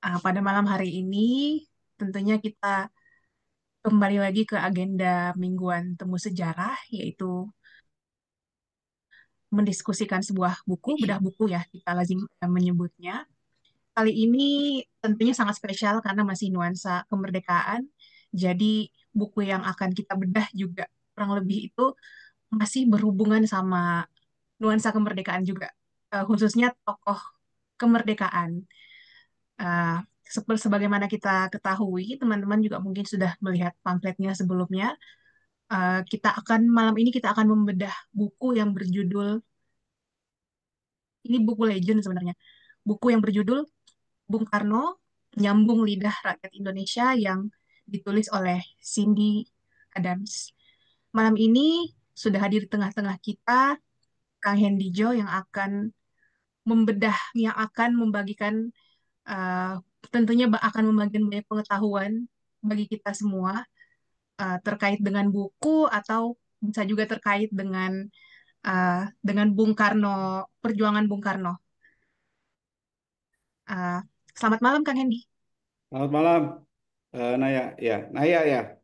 Pada malam hari ini, tentunya kita kembali lagi ke agenda mingguan temu sejarah, yaitu mendiskusikan sebuah buku, bedah buku ya, kita lazim menyebutnya. Kali ini tentunya sangat spesial karena masih nuansa kemerdekaan, jadi buku yang akan kita bedah juga kurang lebih itu masih berhubungan sama nuansa kemerdekaan juga, khususnya tokoh kemerdekaan. Uh, Sebagaimana kita ketahui, teman-teman juga mungkin sudah melihat pamfletnya sebelumnya. Malam ini kita akan membedah buku yang berjudul, ini buku legend sebenarnya, buku yang berjudul Bung Karno, Penyambung Lidah Rakyat Indonesia yang ditulis oleh Cindy Adams. Malam ini sudah hadir di tengah-tengah kita Kang Hendijo yang akan membedah, yang akan membagikan, uh, tentunya akan membagikan banyak pengetahuan bagi kita semua, terkait dengan buku atau bisa juga terkait dengan Bung Karno, perjuangan Bung Karno. Uh, Selamat malam Kang Hendi. Selamat malam, Naya. Ya, Naya ya.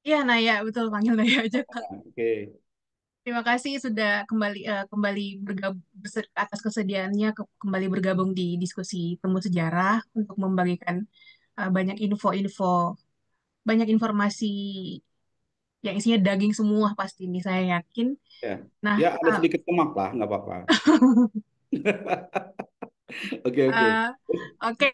Iya Naya, betul panggil Naya aja Kak. Oke. Terima kasih sudah kembali bergabung atas kesediaannya kembali bergabung di diskusi temu sejarah untuk membagikan banyak info-info, banyak informasi yang isinya daging semua pasti ini saya yakin. Ya, Nah, ya ada sedikit semak lah, nggak apa-apa. Oke, oke. uh, oke.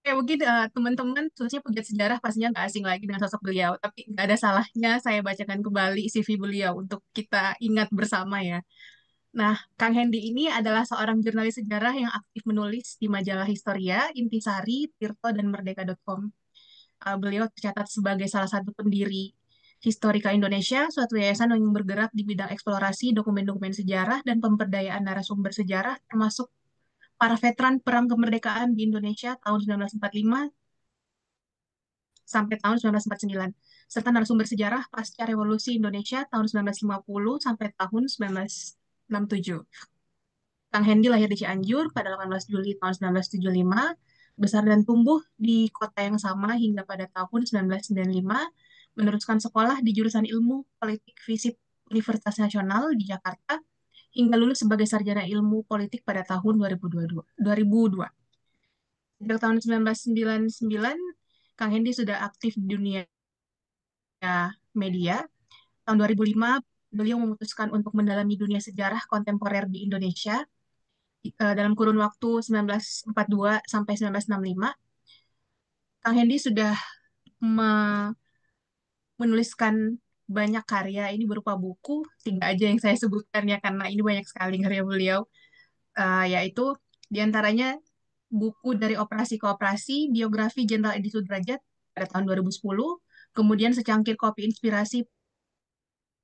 Ya, mungkin teman-teman, khususnya pegiat sejarah, pastinya nggak asing lagi dengan sosok beliau. Tapi nggak ada salahnya saya bacakan kembali CV beliau untuk kita ingat bersama ya. Nah, Kang Hendi ini adalah seorang jurnalis sejarah yang aktif menulis di majalah Historia, Intisari, Tirto, dan Merdeka.com. Beliau tercatat sebagai salah satu pendiri Historika Indonesia, suatu yayasan yang bergerak di bidang eksplorasi dokumen-dokumen sejarah dan pemberdayaan narasumber sejarah, termasuk para veteran Perang Kemerdekaan di Indonesia tahun 1945 sampai tahun 1949, serta narasumber sejarah pasca Revolusi Indonesia tahun 1950 sampai tahun 1967. Kang Hendy lahir di Cianjur pada 18 Juli tahun 1975, besar dan tumbuh di kota yang sama hingga pada tahun 1995, meneruskan sekolah di jurusan Ilmu Politik Fisip Universitas Nasional di Jakarta, hingga lulus sebagai sarjana ilmu politik pada tahun 2002. Sejak tahun 1999, Kang Hendy sudah aktif di dunia media. Tahun 2005, beliau memutuskan untuk mendalami dunia sejarah kontemporer di Indonesia dalam kurun waktu 1942 sampai 1965. Kang Hendy sudah menuliskan banyak karya, ini berupa buku, tiga aja yang saya sebutkan ya, karena ini banyak sekali karya beliau, yaitu diantaranya buku dari operasi ke operasi, biografi Jenderal Edi Sudrajat pada tahun 2010, kemudian secangkir kopi inspirasi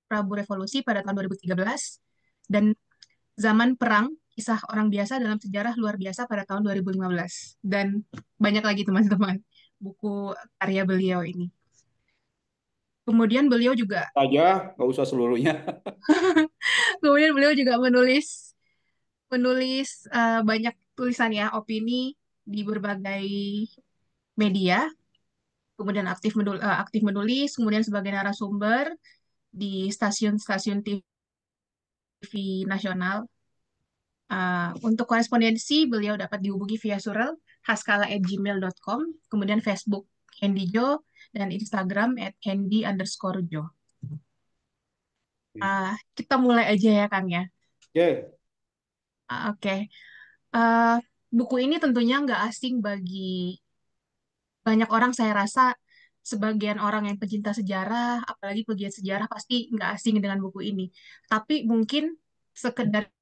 Prabu Revolusi pada tahun 2013, dan Zaman Perang, Kisah Orang Biasa dalam Sejarah Luar Biasa pada tahun 2015. Dan banyak lagi teman-teman buku karya beliau ini. Kemudian beliau juga Aja, nggak usah seluruhnya. kemudian beliau juga menulis menulis banyak tulisan ya, opini di berbagai media, kemudian aktif menulis, kemudian sebagai narasumber di stasiun-stasiun TV nasional. Untuk korespondensi, beliau dapat dihubungi via surel haskala@gmail.com, kemudian Facebook Hendy Jo, dan Instagram @hendy_jo. Kita mulai aja ya, Kang ya. Oke, Oke. Ah, Buku ini tentunya nggak asing bagi banyak orang, saya rasa sebagian orang yang pecinta sejarah, apalagi pegiat sejarah, pasti nggak asing dengan buku ini. Tapi mungkin sekedar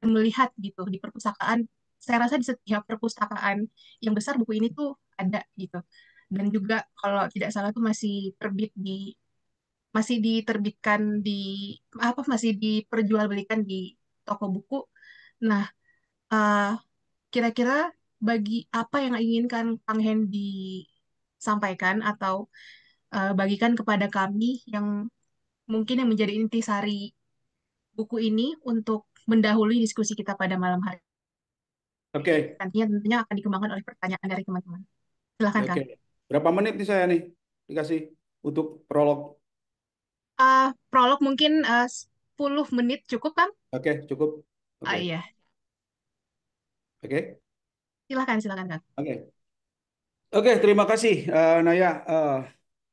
melihat gitu di perpustakaan, saya rasa di setiap perpustakaan yang besar buku ini tuh ada gitu. Dan juga kalau tidak salah tuh masih diterbitkan di masih diperjualbelikan di toko buku. Nah, eh, kira-kira bagi apa yang inginkan Kang Hendy sampaikan atau bagikan kepada kami yang mungkin yang menjadi intisari buku ini untuk mendahului diskusi kita pada malam hari Jadi Oke, nantinya tentunya akan dikembangkan oleh pertanyaan dari teman-teman. Silahkan, oke. Kang. Berapa menit nih saya nih dikasih untuk prolog? Prolog mungkin 10 menit cukup, Kang? Oke, cukup. Oke, Iya, oke, silahkan, silahkan, Kang. oke. Oke, terima kasih Naya.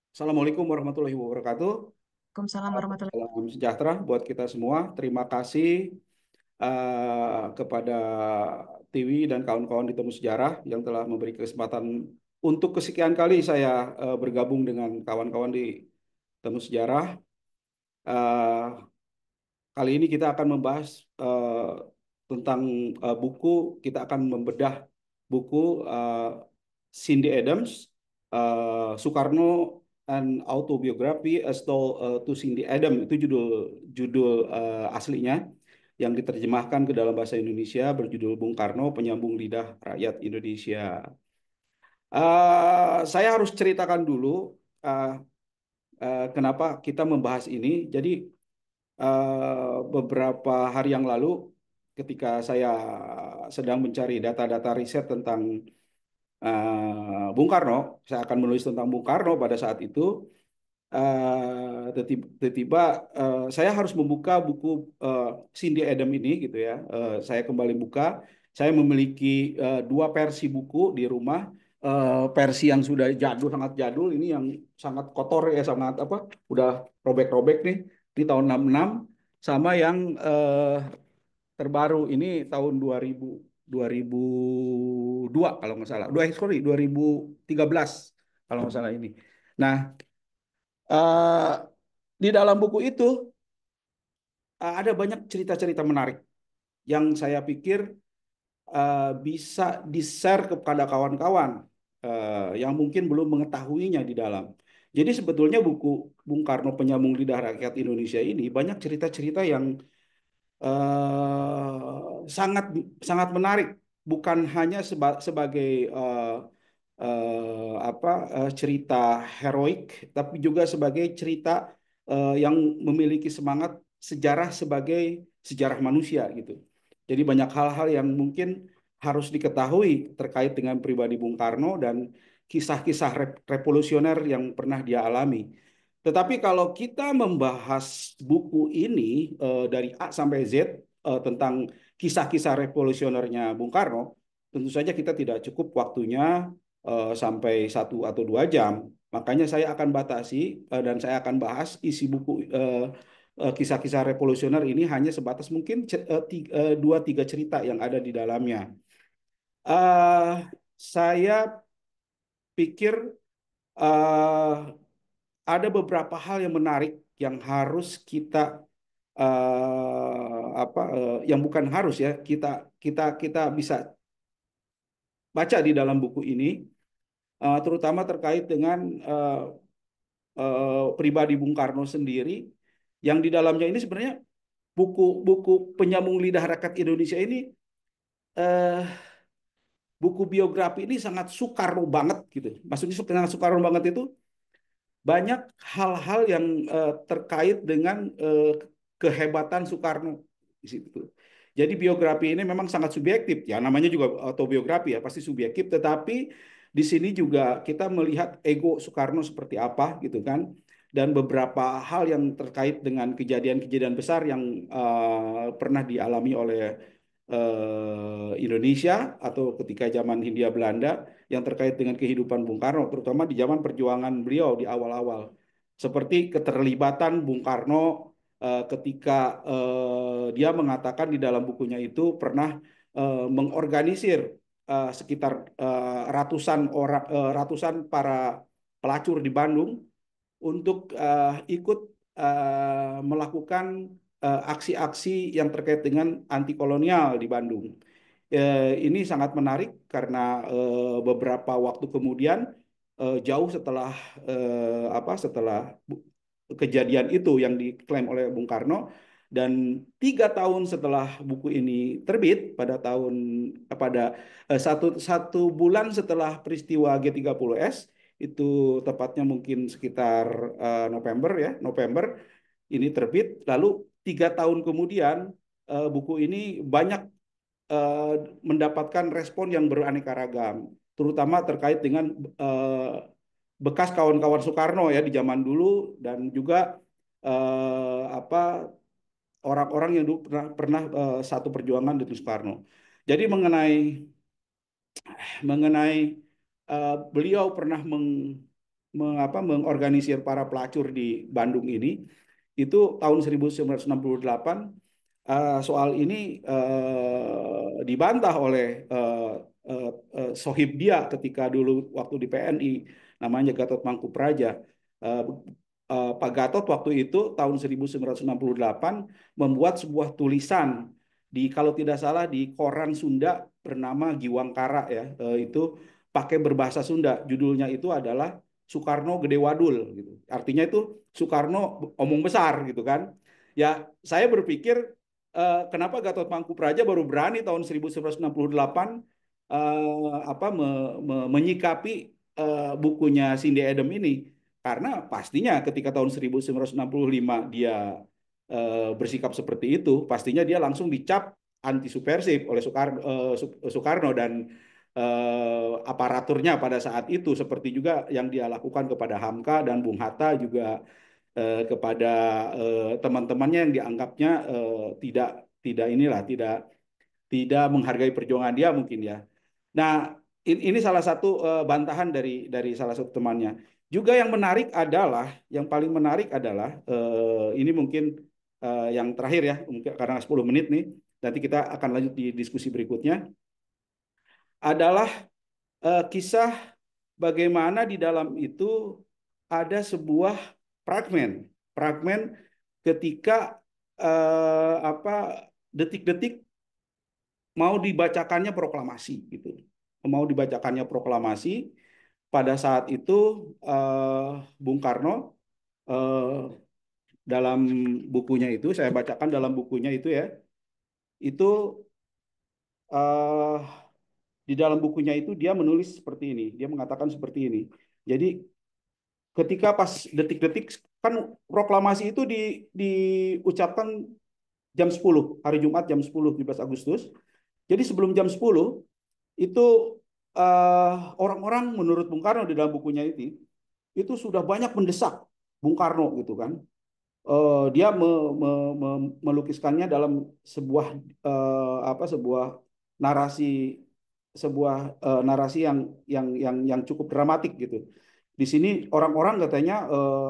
Assalamualaikum warahmatullahi wabarakatuh. Waalaikumsalam warahmatullahi Salam sejahtera buat kita semua. Terima kasih kepada Tiwi dan kawan-kawan di Temu Sejarah yang telah memberi kesempatan untuk kesekian kali saya bergabung dengan kawan-kawan di Temu Sejarah. Eh, Kali ini kita akan membahas tentang buku, kita akan membedah buku Cindy Adams, Soekarno and Autobiography, A Stole to Cindy Adams, itu judul judul aslinya yang diterjemahkan ke dalam bahasa Indonesia berjudul Bung Karno, Penyambung Lidah Rakyat Indonesia. Saya harus ceritakan dulu uh, kenapa kita membahas ini. Jadi beberapa hari yang lalu ketika saya sedang mencari data-data riset tentang Bung Karno, saya akan menulis tentang Bung Karno pada saat itu. Tiba-tiba saya harus membuka buku Cindy Adam ini gitu ya. Saya kembali buka. Saya memiliki dua versi buku di rumah. Versi yang sudah jadul, sangat jadul, ini yang sangat kotor ya, sangat apa, udah robek-robek nih di tahun 66, sama yang terbaru ini tahun 2002 kalau nggak salah. Sorry, 2013 kalau nggak salah ini. Nah, eh, di dalam buku itu ada banyak cerita-cerita menarik yang saya pikir bisa di-share kepada kawan-kawan yang mungkin belum mengetahuinya di dalam. Jadi sebetulnya buku Bung Karno Penyambung Lidah Rakyat Indonesia ini banyak cerita-cerita yang sangat sangat menarik, bukan hanya sebagai apa cerita heroik, tapi juga sebagai cerita yang memiliki semangat sejarah sebagai sejarah manusia gitu. Jadi banyak hal-hal yang mungkin harus diketahui terkait dengan pribadi Bung Karno dan kisah-kisah revolusioner yang pernah dia alami. Tetapi kalau kita membahas buku ini dari A sampai Z tentang kisah-kisah revolusionernya Bung Karno, tentu saja kita tidak cukup waktunya sampai 1 atau 2 jam. Makanya saya akan batasi dan saya akan bahas isi buku kisah-kisah revolusioner ini hanya sebatas mungkin 2 3 cerita yang ada di dalamnya. Eh, saya pikir eh, ada beberapa hal yang menarik yang harus kita yang bukan harus ya kita kita kita bisa baca di dalam buku ini, terutama terkait dengan pribadi Bung Karno sendiri, yang di dalamnya ini sebenarnya buku-buku penyambung lidah rakyat Indonesia ini, eh, buku biografi ini sangat Soekarno banget gitu. Maksudnya sangat Soekarno banget itu banyak hal-hal yang terkait dengan kehebatan Soekarno di situ. Jadi biografi ini memang sangat subjektif ya, namanya juga autobiografi ya, pasti subjektif, tetapi di sini juga kita melihat ego Soekarno seperti apa gitu kan, dan beberapa hal yang terkait dengan kejadian-kejadian besar yang pernah dialami oleh Indonesia atau ketika zaman Hindia Belanda yang terkait dengan kehidupan Bung Karno, terutama di zaman perjuangan beliau di awal-awal. Seperti keterlibatan Bung Karno ketika dia mengatakan di dalam bukunya itu pernah mengorganisir sekitar ratusan para pelacur di Bandung untuk ikut melakukan aksi-aksi yang terkait dengan anti kolonial di Bandung. Ini sangat menarik karena beberapa waktu kemudian, jauh setelah setelah kejadian itu yang diklaim oleh Bung Karno, dan 3 tahun setelah buku ini terbit pada 1 bulan setelah peristiwa G30S, itu tepatnya mungkin sekitar November ya, November ini terbit. Lalu 3 tahun kemudian buku ini banyak eh, mendapatkan respon yang beraneka ragam, terutama terkait dengan bekas kawan-kawan Soekarno ya di zaman dulu dan juga apa orang-orang yang dulu pernah pernah satu perjuangan dengan Soekarno. Jadi mengenai beliau pernah mengorganisir para pelacur di Bandung ini itu tahun 1968. Soal ini dibantah oleh sohib dia ketika dulu waktu di PNI, namanya Gatot Mangkupraja. Eh, Pak Gatot waktu itu tahun 1968 membuat sebuah tulisan di, kalau tidak salah, di koran Sunda bernama Giwangkara ya. Itu pakai berbahasa Sunda. Judulnya itu adalah Soekarno Gede Wadul gitu. Artinya itu Soekarno omong besar gitu kan. Ya, saya berpikir kenapa Gatot Mangkupraja baru berani tahun 1968 menyikapi bukunya Cindy Adam ini, karena pastinya ketika tahun 1965 dia bersikap seperti itu, pastinya dia langsung dicap anti subversif oleh Soekarno dan aparaturnya pada saat itu, seperti juga yang dia lakukan kepada Hamka dan Bung Hatta juga kepada teman-temannya yang dianggapnya tidak tidak inilah tidak tidak menghargai perjuangan dia mungkin ya. Nah, ini salah satu bantahan dari salah satu temannya. Juga yang menarik adalah, yang paling menarik adalah ini mungkin yang terakhir ya, mungkin karena 10 menit nih, nanti kita akan lanjut di diskusi berikutnya, adalah kisah bagaimana di dalam itu ada sebuah fragmen, fragmen ketika apa detik-detik mau dibacakannya proklamasi gitu. Mau dibacakannya proklamasi pada saat itu Bung Karno eh, dalam bukunya itu, saya bacakan dalam bukunya itu ya, itu eh, di dalam bukunya itu dia menulis seperti ini, dia mengatakan seperti ini. Jadi ketika pas detik-detik kan proklamasi itu diucapkan jam 10 hari Jumat jam 10 17 Agustus. Jadi sebelum jam 10 itu orang-orang menurut Bung Karno di dalam bukunya itu sudah banyak mendesak Bung Karno gitu kan. Dia melukiskannya dalam sebuah sebuah narasi narasi yang cukup dramatik gitu. Di sini orang-orang katanya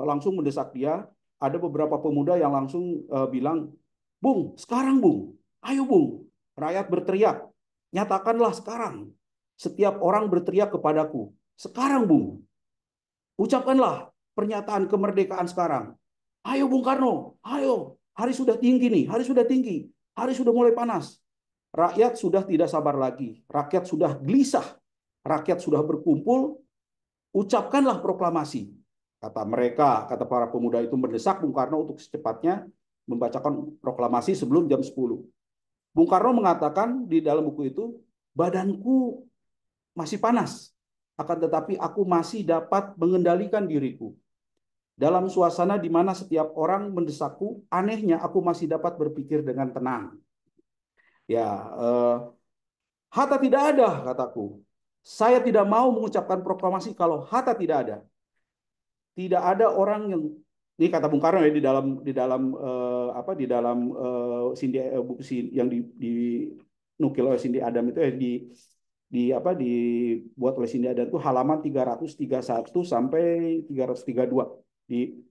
langsung mendesak dia. Ada beberapa pemuda yang langsung bilang, Bung, sekarang Bung, ayo Bung, rakyat berteriak, nyatakanlah sekarang. Setiap orang berteriak kepadaku, sekarang Bung, ucapkanlah pernyataan kemerdekaan sekarang. Ayo Bung Karno, ayo. Hari sudah tinggi nih, hari sudah tinggi. Hari sudah mulai panas. Rakyat sudah tidak sabar lagi. Rakyat sudah gelisah. Rakyat sudah berkumpul. Ucapkanlah proklamasi. Kata mereka, kata para pemuda itu mendesak Bung Karno untuk secepatnya membacakan proklamasi sebelum jam 10. Bung Karno mengatakan di dalam buku itu, badanku masih panas. Akan tetapi aku masih dapat mengendalikan diriku. Dalam suasana di mana setiap orang mendesakku, anehnya aku masih dapat berpikir dengan tenang. Ya, Hatta tidak ada, kataku. Saya tidak mau mengucapkan proklamasi kalau Hatta tidak ada. Tidak ada orang yang, ini kata Bung Karno ya di dalam di dalam buku yang dinukil oleh Cindy Adam itu ya dibuat oleh Cindy Adam itu halaman 331 sampai 332 di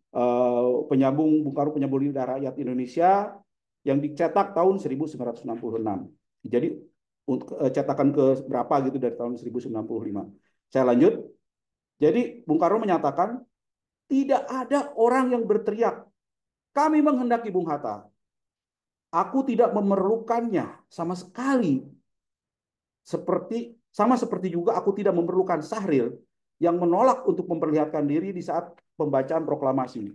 penyambung Bung Karno penyambung lidah rakyat Indonesia yang dicetak tahun 1966. Jadi untuk cetakan ke berapa gitu dari tahun 1995. Saya lanjut. Jadi Bung Karno menyatakan tidak ada orang yang berteriak, kami menghendaki Bung Hatta. Aku tidak memerlukannya sama sekali. Sama seperti juga aku tidak memerlukan Sahril yang menolak untuk memperlihatkan diri di saat pembacaan proklamasi.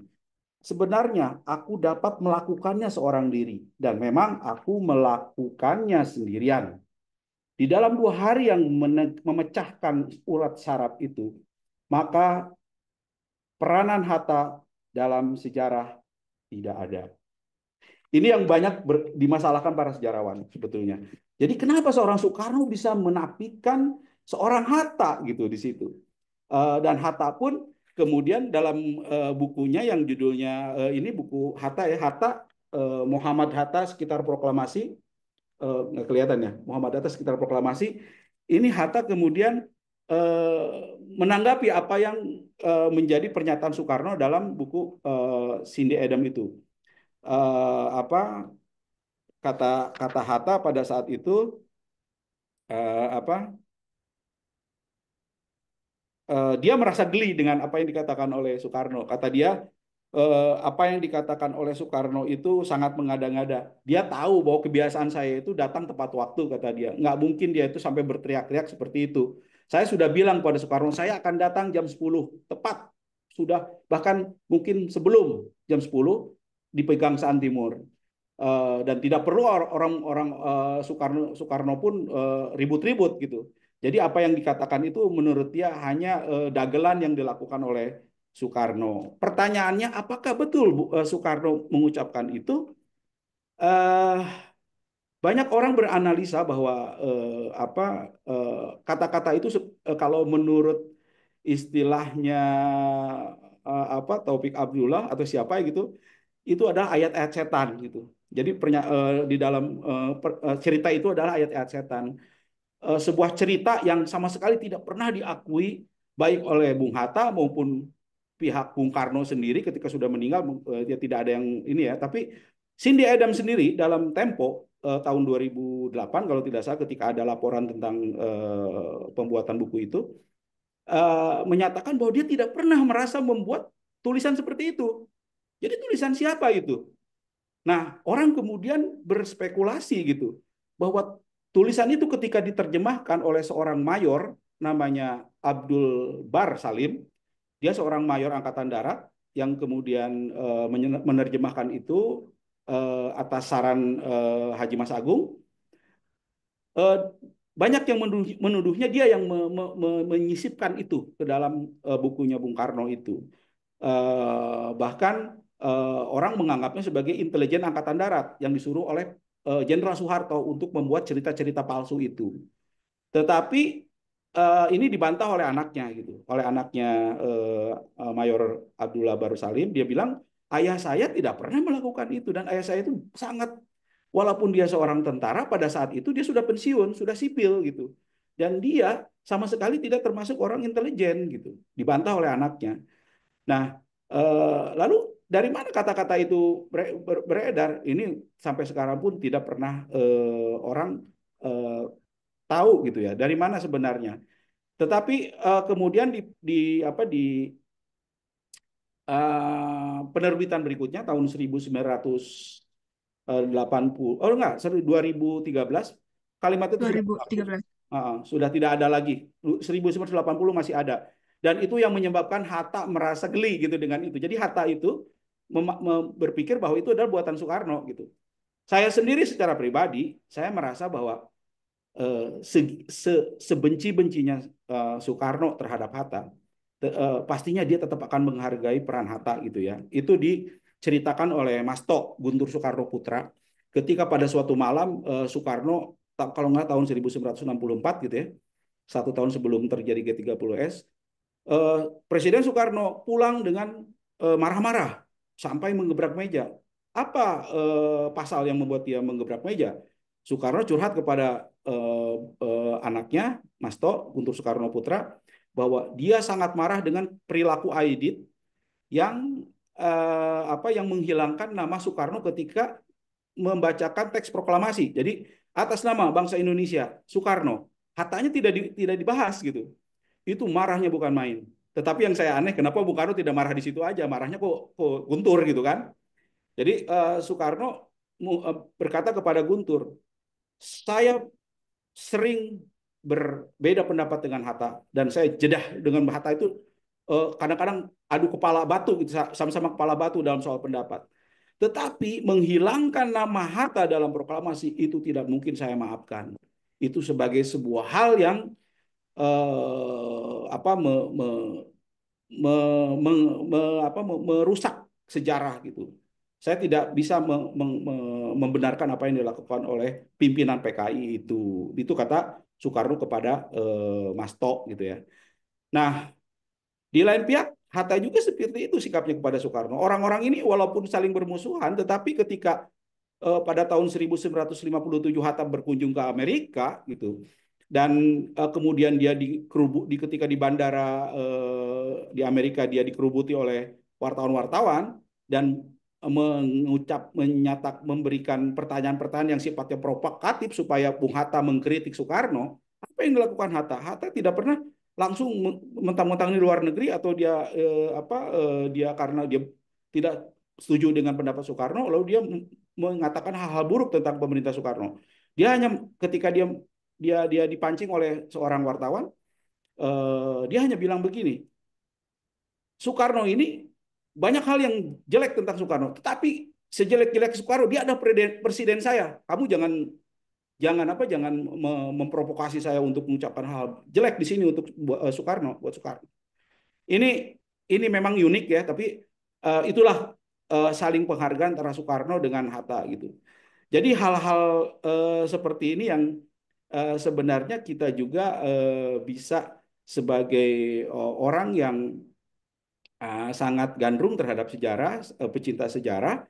Sebenarnya aku dapat melakukannya seorang diri dan memang aku melakukannya sendirian. Di dalam 2 hari yang memecahkan urat saraf itu, maka peranan Hatta dalam sejarah tidak ada. Ini yang banyak dimasalahkan para sejarawan sebetulnya. Jadi kenapa seorang Soekarno bisa menafikan seorang Hatta gitu di situ. Dan Hatta pun kemudian dalam bukunya yang judulnya ini buku Hatta ya, Hatta Muhammad Hatta sekitar proklamasi, nggak kelihatan ya, Muhammad Hatta sekitar proklamasi. Ini Hatta kemudian menanggapi apa yang menjadi pernyataan Soekarno dalam buku Cindy Adam itu. Apa kata kata Hatta pada saat itu, apa dia merasa geli dengan apa yang dikatakan oleh Soekarno. Kata dia, apa yang dikatakan oleh Soekarno itu sangat mengada-ngada. Dia tahu bahwa kebiasaan saya itu datang tepat waktu, kata dia. Nggak mungkin dia itu sampai berteriak-teriak seperti itu. Saya sudah bilang pada Soekarno, saya akan datang jam 10 tepat. Sudah, bahkan mungkin sebelum jam 10 dipegang Saan Timur. Dan tidak perlu orang-orang Soekarno Soekarno pun ribut-ribut gitu. Jadi apa yang dikatakan itu menurut dia hanya dagelan yang dilakukan oleh Soekarno. Pertanyaannya, apakah betul Soekarno mengucapkan itu? Eh, Banyak orang beranalisa bahwa apa kata-kata itu kalau menurut istilahnya apa Taufik Abdullah atau siapa gitu, itu adalah ayat-ayat setan gitu. Jadi di dalam cerita itu adalah ayat-ayat setan. Sebuah cerita yang sama sekali tidak pernah diakui baik oleh Bung Hatta maupun pihak Bung Karno sendiri ketika sudah meninggal, ya tidak ada yang ini ya. Tapi Cindy Adams sendiri dalam Tempo tahun 2008 kalau tidak salah ketika ada laporan tentang pembuatan buku itu menyatakan bahwa dia tidak pernah merasa membuat tulisan seperti itu. Jadi tulisan siapa itu? Nah, orang kemudian berspekulasi gitu bahwa tulisan itu ketika diterjemahkan oleh seorang mayor namanya Abdul Bar Salim, dia seorang mayor angkatan darat yang kemudian menerjemahkan itu atas saran Haji Mas Agung. Eh, Banyak yang menuduhnya dia yang menyisipkan itu ke dalam bukunya Bung Karno itu. Bahkan orang menganggapnya sebagai intelijen angkatan darat yang disuruh oleh Jenderal Soeharto untuk membuat cerita-cerita palsu itu. Tetapi ini dibantah oleh anaknya gitu, oleh anaknya Mayor Abdullah Baru Salim. Dia bilang ayah saya tidak pernah melakukan itu dan ayah saya itu sangat, walaupun dia seorang tentara pada saat itu dia sudah pensiun, sudah sipil gitu, dan dia sama sekali tidak termasuk orang intelijen gitu. Dibantah oleh anaknya. Nah, lalu dari mana kata-kata itu beredar? Ini sampai sekarang pun tidak pernah orang eh, tahu gitu ya. Dari mana sebenarnya? Tetapi kemudian di apa di penerbitan berikutnya tahun 1980, oh enggak, 2013 kalimat itu sudah dihapus. 2013. Sudah tidak ada lagi. 1980 masih ada. Dan itu yang menyebabkan Hatta merasa geli gitu dengan itu. Jadi Hatta itu berpikir bahwa itu adalah buatan Soekarno gitu. Saya sendiri secara pribadi, saya merasa bahwa sebenci-bencinya Soekarno terhadap Hatta, pastinya dia tetap akan menghargai peran Hatta gitu ya. Itu diceritakan oleh Mas Tok Guntur Soekarno Putra ketika pada suatu malam Soekarno kalau nggak tahun 1964 gitu ya, satu tahun sebelum terjadi G30S, Presiden Soekarno pulang dengan marah-marah sampai menggebrak meja. Apa pasal yang membuat dia menggebrak meja? Soekarno curhat kepada anaknya, Mas To, Guntur Soekarno Putra, bahwa dia sangat marah dengan perilaku Aidit yang yang menghilangkan nama Soekarno ketika membacakan teks proklamasi. Jadi atas nama bangsa Indonesia, Soekarno, Hattanya tidak dibahas gitu. Itu marahnya bukan main. Tetapi yang saya aneh, kenapa Bung Karno tidak marah di situ aja, marahnya kok Guntur gitu kan? Jadi Soekarno berkata kepada Guntur, saya sering berbeda pendapat dengan Hatta dan saya jedah dengan Hatta itu kadang-kadang adu kepala batu gitu, sama-sama kepala batu dalam soal pendapat. Tetapi menghilangkan nama Hatta dalam proklamasi itu tidak mungkin saya maafkan. Itu sebagai sebuah hal yang apa me, me, me, me, apa, merusak sejarah gitu. Saya tidak bisa membenarkan apa yang dilakukan oleh pimpinan PKI itu. Itu kata Soekarno kepada Mas Tok gitu ya. Nah, di lain pihak Hatta juga seperti itu sikapnya kepada Soekarno. Orang-orang ini walaupun saling bermusuhan, tetapi ketika pada tahun 1957 Hatta berkunjung ke Amerika gitu, dan kemudian dia ketika di bandara di Amerika dia dikerubuti oleh wartawan-wartawan dan memberikan pertanyaan-pertanyaan yang sifatnya provokatif supaya Bung Hatta mengkritik Soekarno. Apa yang dilakukan Hatta? Hatta tidak pernah langsung mentang-mentang di luar negeri atau dia karena dia tidak setuju dengan pendapat Soekarno lalu dia mengatakan hal-hal buruk tentang pemerintah Soekarno. Dia hanya ketika dia dipancing oleh seorang wartawan, dia hanya bilang begini, Soekarno ini banyak hal yang jelek tentang Soekarno, tetapi sejelek-jelek Soekarno dia ada presiden saya. Kamu jangan memprovokasi saya untuk mengucapkan hal jelek di sini untuk Soekarno, buat Soekarno. Ini ini memang unik ya, tapi itulah saling penghargaan antara Soekarno dengan Hatta gitu. Jadi hal-hal seperti ini yang sebenarnya kita juga bisa sebagai orang yang sangat gandrung terhadap sejarah, pecinta sejarah,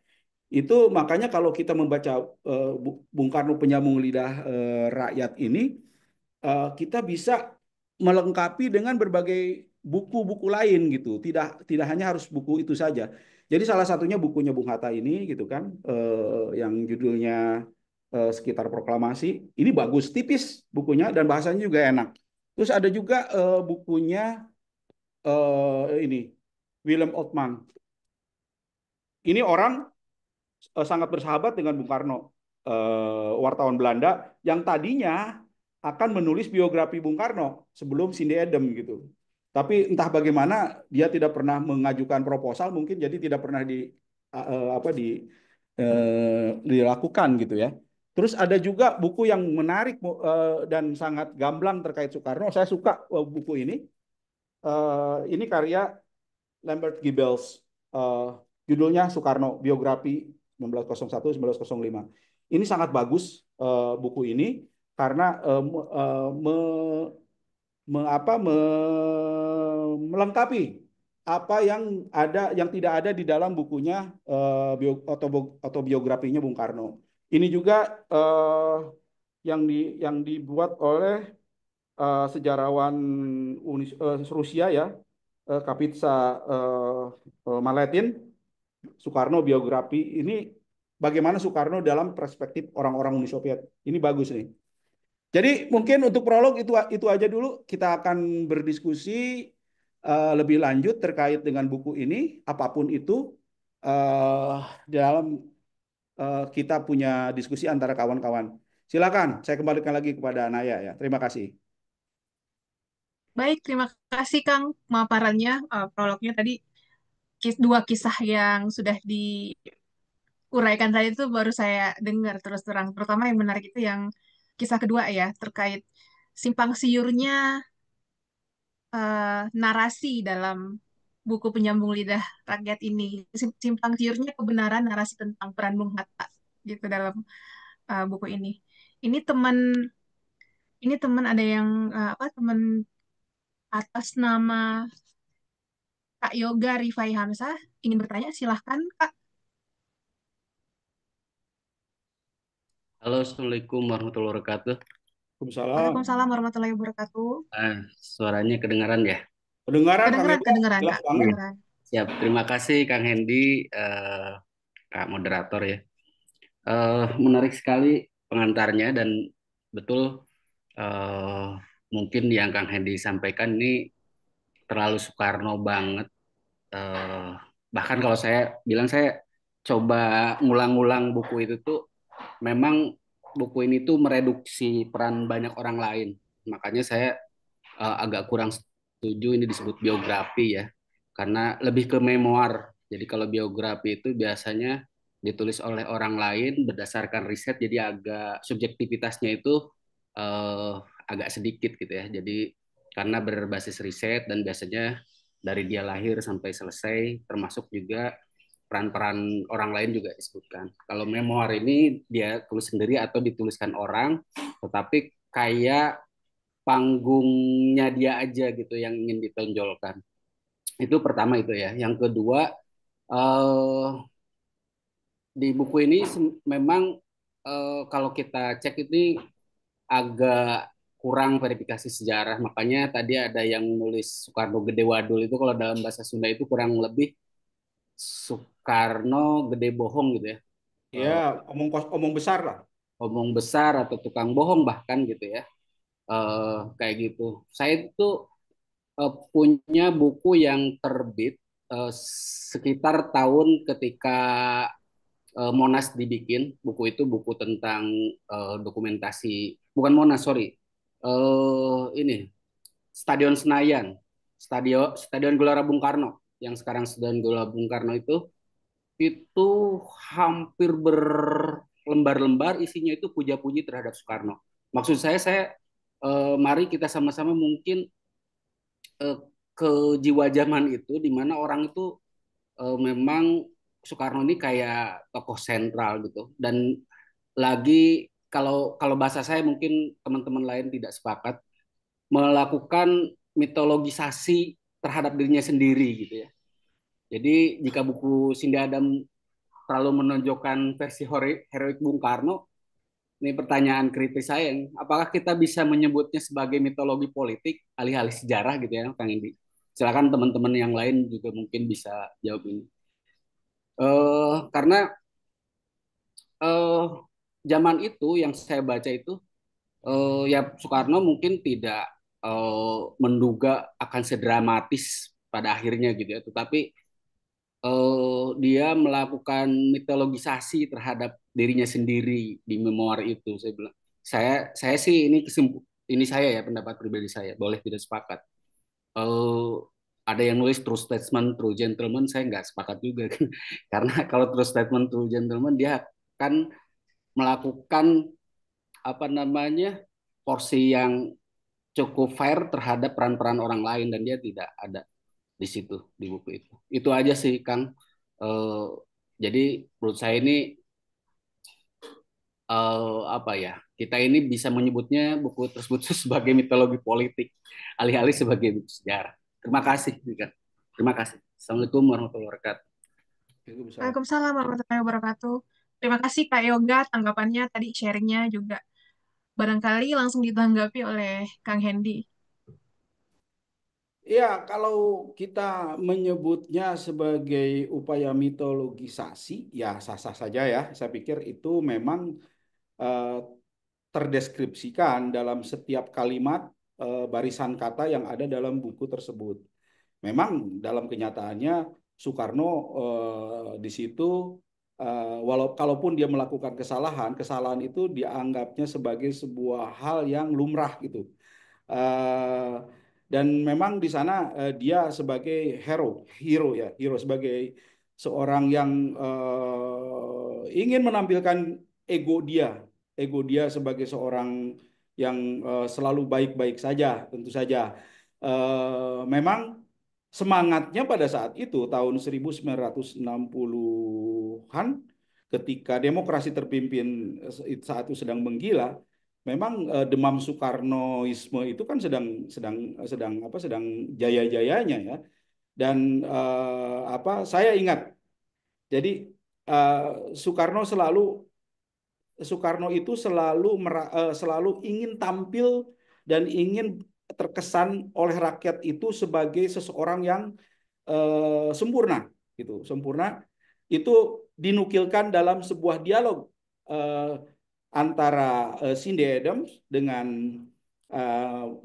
itu makanya kalau kita membaca Bung Karno penyambung lidah rakyat ini, kita bisa melengkapi dengan berbagai buku-buku lain gitu. Tidak tidak hanya harus buku itu saja. Jadi salah satunya bukunya Bung Hatta ini gitu kan, yang judulnya Sekitar Proklamasi. Ini bagus, tipis bukunya dan bahasanya juga enak. Terus ada juga bukunya ini Willem Otman. Ini orang sangat bersahabat dengan Bung Karno, wartawan Belanda yang tadinya akan menulis biografi Bung Karno sebelum Cindy Adem gitu. Tapi entah bagaimana dia tidak pernah mengajukan proposal, mungkin jadi tidak pernah apa dilakukan gitu ya. Terus ada juga buku yang menarik dan sangat gamblang terkait Soekarno. Saya suka buku ini. Ini karya Lambert Gibbels. Uh, Judulnya Soekarno, biografi 1901-1905. Ini sangat bagus buku ini karena melengkapi apa yang yang tidak ada di dalam bukunya autobiografinya Bung Karno. Ini juga yang dibuat oleh sejarawan Rusia ya, Kapitsa Maletin, Soekarno biografi. Ini bagaimana Soekarno dalam perspektif orang-orang Uni Soviet. Ini bagus nih. Jadi mungkin untuk prolog itu aja dulu. Kita akan berdiskusi lebih lanjut terkait dengan buku ini, apapun itu dalam kita punya diskusi antara kawan-kawan. Silakan, saya kembalikan lagi kepada Naya ya. Terima kasih. Baik, terima kasih Kang pemaparannya, prolognya tadi dua kisah yang sudah diuraikan tadi itu baru saya dengar terus terang. Terutama yang menarik itu yang kisah kedua ya, terkait simpang siurnya narasi dalam buku Penyambung Lidah Rakyat ini. Simpang siurnya kebenaran narasi tentang peran Bung Hatta gitu dalam buku ini. Ini teman ini teman ada yang apa teman atas nama Kak Yoga Rifai Hamzah ingin bertanya, silahkan Kak. Halo, Assalamualaikum warahmatullahi wabarakatuh. Waalaikumsalam. Waalaikumsalam warahmatullahi wabarakatuh. Suaranya kedengaran ya? Kedengaran Kang Kedengeran, Yoga? kedengeran Jelas Kak, banget. kedengeran. Siap. Terima kasih Kang Hendy, Kak Moderator ya. Menarik sekali pengantarnya dan betul eh, mungkin yang Kang Hendy sampaikan ini terlalu Soekarno banget. Eh, Bahkan kalau saya bilang saya coba ngulang-ngulang buku itu tuh memang buku ini tuh mereduksi peran banyak orang lain. Makanya saya agak kurang setuju ini disebut biografi ya, karena lebih ke memoir. Jadi kalau biografi itu biasanya ditulis oleh orang lain berdasarkan riset, jadi agak subjektivitasnya itu eh, agak sedikit gitu ya. Jadi karena berbasis riset dan biasanya dari dia lahir sampai selesai, termasuk juga peran-peran orang lain juga disebutkan. Kalau memoir ini dia tulis sendiri atau dituliskan orang, tetapi kayak panggungnya dia aja gitu yang ingin ditonjolkan. Itu pertama itu ya. Yang kedua, eh, di buku ini memang kalau kita cek ini agak kurang verifikasi sejarah. Makanya tadi ada yang nulis Soekarno Gede Wadul itu kalau dalam bahasa Sunda itu kurang lebih Soekarno Gede Bohong gitu ya. Ya, Eh, omong besar lah. Omong besar atau tukang bohong bahkan gitu ya. Kayak gitu. Saya itu punya buku yang terbit sekitar tahun ketika Monas dibikin. Buku itu buku tentang dokumentasi, bukan Monas, sorry. Ini Stadion Senayan, Stadion Gelora Bung Karno, yang sekarang Stadion Gelora Bung Karno itu hampir berlembar-lembar isinya itu puja-puji terhadap Soekarno. Maksud saya mari kita sama-sama mungkin eh, ke jiwa zaman itu di mana orang itu memang Soekarno ini kayak tokoh sentral gitu. Dan lagi kalau kalau bahasa saya mungkin teman-teman lain tidak sepakat melakukan mitologisasi terhadap dirinya sendiri gitu ya. Jadi jika buku Cindy Adam terlalu menonjolkan versi heroik Bung Karno, ini pertanyaan kritis saya, apakah kita bisa menyebutnya sebagai mitologi politik alih-alih sejarah gitu ya, Kang Indi? Silakan teman-teman yang lain juga mungkin bisa jawab ini. Karena eh, zaman itu yang saya baca itu ya Soekarno mungkin tidak menduga akan sedramatis pada akhirnya gitu ya, tetapi dia melakukan mitologisasi terhadap dirinya sendiri di memoir itu. Saya bilang, saya sih ini saya ya pendapat pribadi saya, boleh tidak sepakat. Eh, ada yang nulis true statement, true gentleman, saya nggak sepakat juga karena kalau true statement, true gentleman dia akan melakukan apa namanya porsi yang cukup fair terhadap peran-peran orang lain dan dia tidak ada di situ di buku itu. Itu aja sih Kang. Eh, jadi menurut saya ini apa ya? Kita ini bisa menyebutnya buku tersebut sebagai mitologi politik alih-alih sebagai buku sejarah. Terima kasih, Kang. Terima kasih. Assalamualaikum warahmatullahi wabarakatuh. Waalaikumsalam. Waalaikumsalam warahmatullahi wabarakatuh. Terima kasih Kak Yoga, tanggapannya tadi sharingnya juga barangkali langsung ditanggapi oleh Kang Hendy. Ya, kalau kita menyebutnya sebagai upaya mitologisasi, ya sah-sah saja ya. Saya pikir itu memang eh, terdeskripsikan dalam setiap kalimat barisan kata yang ada dalam buku tersebut. Memang dalam kenyataannya Soekarno di situ kalaupun dia melakukan kesalahan, kesalahan itu dianggapnya sebagai sebuah hal yang lumrah gitu. Eh, dan memang di sana dia sebagai hero sebagai seorang yang ingin menampilkan ego dia, ego dia sebagai seorang yang selalu baik-baik saja, tentu saja. Memang semangatnya pada saat itu tahun 1960-an ketika demokrasi terpimpin saat itu sedang menggila, memang demam Soekarnoisme itu kan sedang sedang sedang jaya-jayanya ya. Dan saya ingat, jadi eh, Soekarno selalu Soekarno itu selalu ingin tampil dan ingin terkesan oleh rakyat itu sebagai seseorang yang sempurna gitu. Sempurna itu dinukilkan dalam sebuah dialog eh, antara Cindy Adams dengan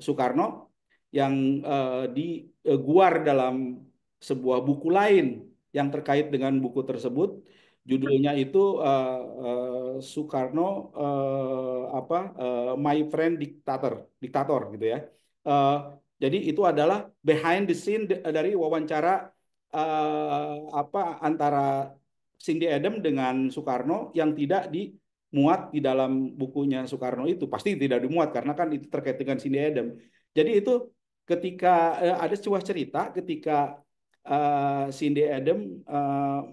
Soekarno yang diguar dalam sebuah buku lain yang terkait dengan buku tersebut. Judulnya itu Soekarno My Friend Diktator gitu ya. Eh, jadi itu adalah behind the scene dari wawancara antara Cindy Adam dengan Soekarno yang tidak dimuat di dalam bukunya Soekarno itu. Pasti tidak dimuat karena kan itu terkait dengan Cindy Adam. Jadi itu ketika ada sebuah cerita ketika Cindy Adam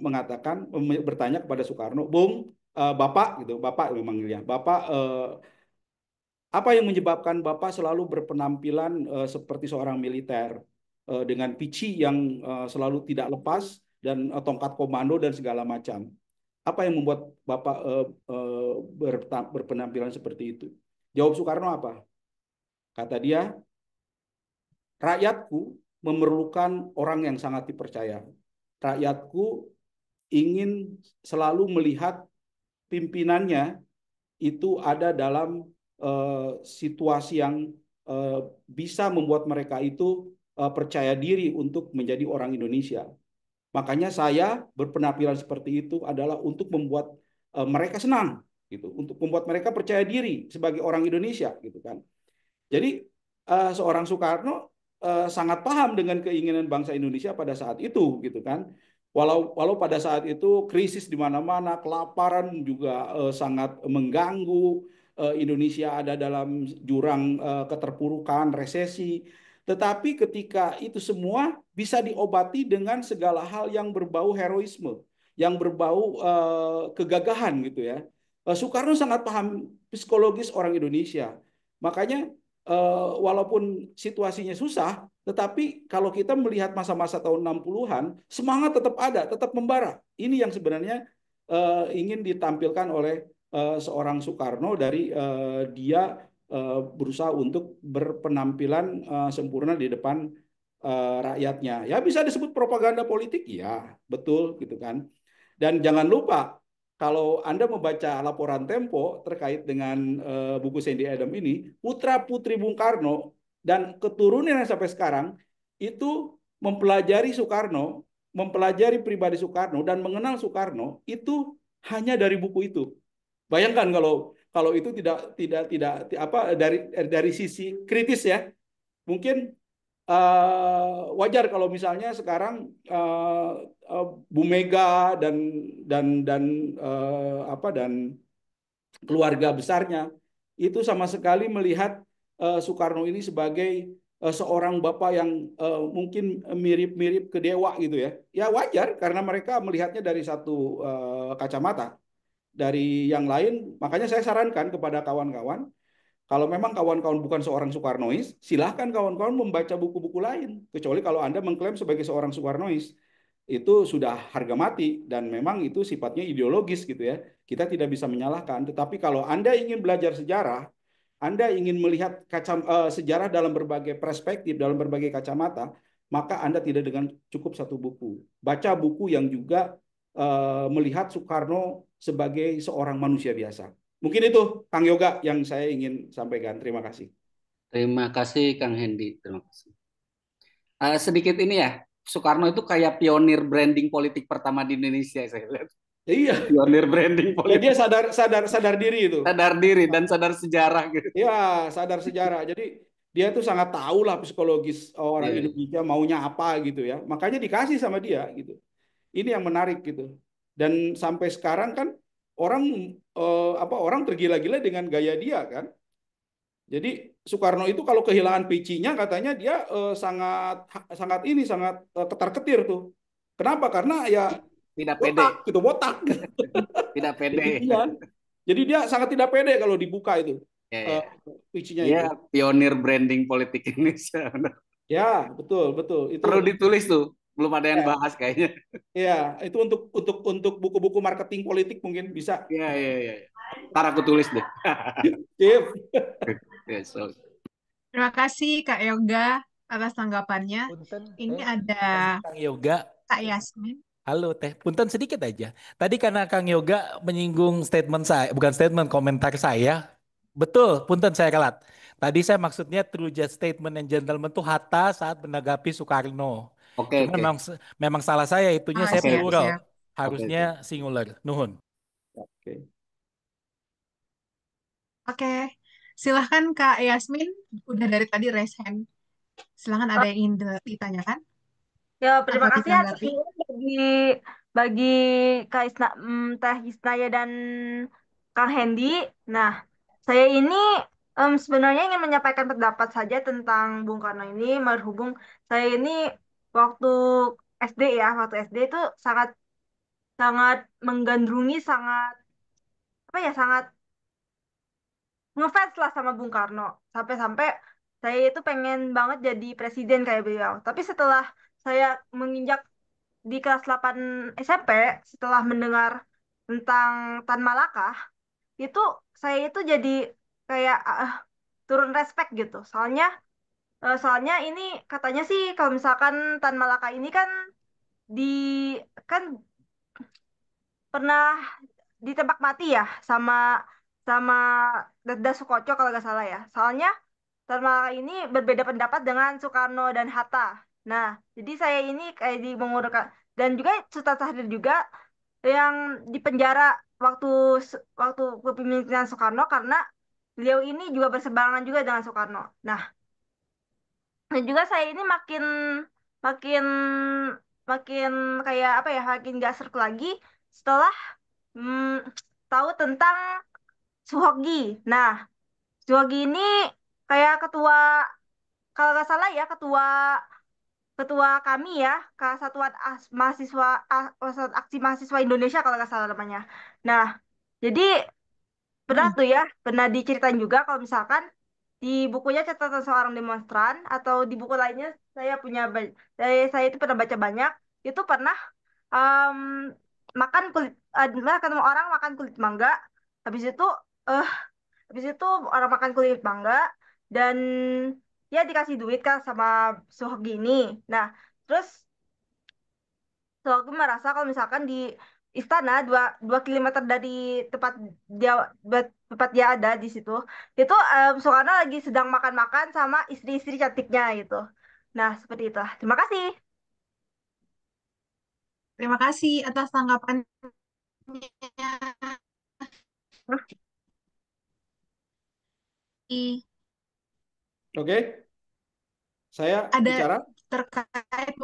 mengatakan bertanya kepada Soekarno, Bung, Bapak gitu, Bapak memanggilnya, Bapak, apa yang menyebabkan Bapak selalu berpenampilan seperti seorang militer dengan pici yang selalu tidak lepas dan tongkat komando dan segala macam? Apa yang membuat Bapak berpenampilan seperti itu? Jawab Soekarno apa? Kata dia, rakyatku memerlukan orang yang sangat dipercaya. Rakyatku ingin selalu melihat pimpinannya itu ada dalam situasi yang eh, bisa membuat mereka itu percaya diri untuk menjadi orang Indonesia. Makanya saya berpenampilan seperti itu adalah untuk membuat mereka senang, gitu, untuk membuat mereka percaya diri sebagai orang Indonesia, gitu kan. Jadi seorang Soekarno sangat paham dengan keinginan bangsa Indonesia pada saat itu, gitu kan. Walau pada saat itu krisis di mana-mana, kelaparan juga sangat mengganggu, Indonesia ada dalam jurang keterpurukan, resesi. Tetapi ketika itu semua bisa diobati dengan segala hal yang berbau heroisme, yang berbau kegagahan, gitu ya. Soekarno sangat paham psikologis orang Indonesia. Makanya walaupun situasinya susah, tetapi kalau kita melihat masa-masa tahun 60-an, semangat tetap ada, tetap membara. Ini yang sebenarnya ingin ditampilkan oleh seorang Soekarno dari dia berusaha untuk berpenampilan sempurna di depan rakyatnya. Ya bisa disebut propaganda politik, ya betul gitu kan. Dan jangan lupa, kalau Anda membaca laporan Tempo terkait dengan buku Sandy Adam ini, putra-putri Bung Karno dan keturunannya sampai sekarang itu mempelajari Soekarno, mempelajari pribadi Soekarno dan mengenal Soekarno itu hanya dari buku itu. Bayangkan kalau kalau itu tidak apa dari sisi kritis ya. Mungkin wajar kalau misalnya sekarang Bu Mega dan apa dan keluarga besarnya itu sama sekali melihat Soekarno ini sebagai seorang bapak yang mungkin mirip-mirip ke dewa gitu ya. Ya wajar karena mereka melihatnya dari satu kacamata. Dari yang lain, makanya saya sarankan kepada kawan-kawan, kalau memang kawan-kawan bukan seorang Soekarnois, silahkan kawan-kawan membaca buku-buku lain. Kecuali kalau Anda mengklaim sebagai seorang Soekarnois. Itu sudah harga mati dan memang itu sifatnya ideologis gitu ya. Kita tidak bisa menyalahkan. Tetapi kalau Anda ingin belajar sejarah, Anda ingin melihat sejarah dalam berbagai perspektif, dalam berbagai kacamata, maka Anda tidak dengan cukup satu buku. Baca buku yang juga melihat Soekarno sebagai seorang manusia biasa. Mungkin itu Kang Yoga yang saya ingin sampaikan. Terima kasih. Terima kasih Kang Hendy. Terima kasih. Sedikit ini ya, Soekarno itu kayak pionir branding politik pertama di Indonesia saya lihat. Iya. Pionir branding Ya dia politik. sadar diri itu. Sadar diri dan sadar sejarah gitu. Ya sadar sejarah. Jadi dia tuh sangat tahu lah psikologis orang Iya. Indonesia maunya apa gitu ya. Makanya dikasih sama dia gitu. Ini yang menarik gitu. Dan sampai sekarang kan orang orang tergila-gila dengan gaya dia kan. Jadi Soekarno itu kalau kehilangan pecinya katanya dia sangat sangat ini sangat ketar-ketir tuh. Kenapa? Karena ya Tidak pede. botak gitu, botak. Tidak pede. Jadi dia, jadi dia sangat tidak pede kalau dibuka itu Ya, uh, ya. pecinya Dia itu. pionir branding politik Indonesia. Ya, betul, betul. Itu Perlu ditulis tuh. Belum ada yang ya, bahas kayaknya. ya, itu untuk buku-buku marketing politik mungkin bisa. Iya, iya, iya. Ntar aku tulis deh. Sip. Ya, so. Terima kasih Kak Yoga atas tanggapannya. Punten, Ini ada kasih Kang Yoga. Kak Yasmin. Halo Teh, punten sedikit aja. Tadi karena Kang Yoga menyinggung statement saya, bukan statement, komentar saya. Betul, punten saya ralat. Tadi saya maksudnya true just statement and gentleman tuh Hatta saat menanggapi Soekarno. Oke, Cuman oke. memang salah saya, itunya Ah, saya Oke, oke. plural. siap-siap. Oke, Harusnya oke. singular. Nuhun. Oke. Oke, silahkan Kak Yasmin. Udah dari tadi raise hand. Silahkan ada yang ingin ditanyakan Ya, terima atau kasih ya ditanggapi. sebelumnya bagi Kak Isna, Teh Isnaya dan Kang Hendy. Nah, saya ini sebenarnya ingin menyampaikan pendapat saja tentang Bung Karno ini, berhubung saya ini waktu SD ya, waktu SD itu sangat sangat menggandrungi, sangat apa ya, sangat ngefans lah sama Bung Karno. Sampai-sampai saya itu pengen banget jadi presiden kayak beliau. Tapi setelah saya menginjak di kelas 8 SMP, setelah mendengar tentang Tan Malaka, itu saya itu jadi kayak turun respect gitu. Soalnya ini katanya sih kalau misalkan Tan Malaka ini kan di kan pernah ditembak mati ya sama sama Dada Sukoco kalau nggak salah ya. Soalnya Tan Malaka ini berbeda pendapat dengan Soekarno dan Hatta. Nah, jadi saya ini kayak di mengurungkan, dan juga Sultan Syahrir juga yang dipenjara waktu waktu kepemimpinan Soekarno karena beliau ini juga berseberangan juga dengan Soekarno. Nah, dan juga saya ini makin makin makin kayak apa ya, makin gak serk lagi setelah hmm, tahu tentang Suhoki. Nah, Suhoki ini kayak ketua, kalau nggak salah ya, ketua ketua kami ya, Kesatuan Mahasiswa, Persatuan Aksi Mahasiswa Indonesia kalau nggak salah namanya. Nah, jadi pernah Hmm. tuh ya, pernah diceritain juga kalau misalkan di bukunya catatan seorang demonstran atau di buku lainnya, saya itu pernah baca banyak, itu pernah em, makan kulit, ketemu orang makan kulit mangga, habis itu eh habis itu orang makan kulit mangga, dan ya dikasih duit kan sama Sohoki ini. Nah, terus Sohoki merasa kalau misalkan di istana dua kilometer dari tempat dia tempat dia ada di situ, itu Soekarno lagi sedang makan-makan sama istri-istri cantiknya gitu. Nah, seperti itu. Terima kasih. Terima kasih atas tanggapannya. Oke, saya Ada bicara. terkait,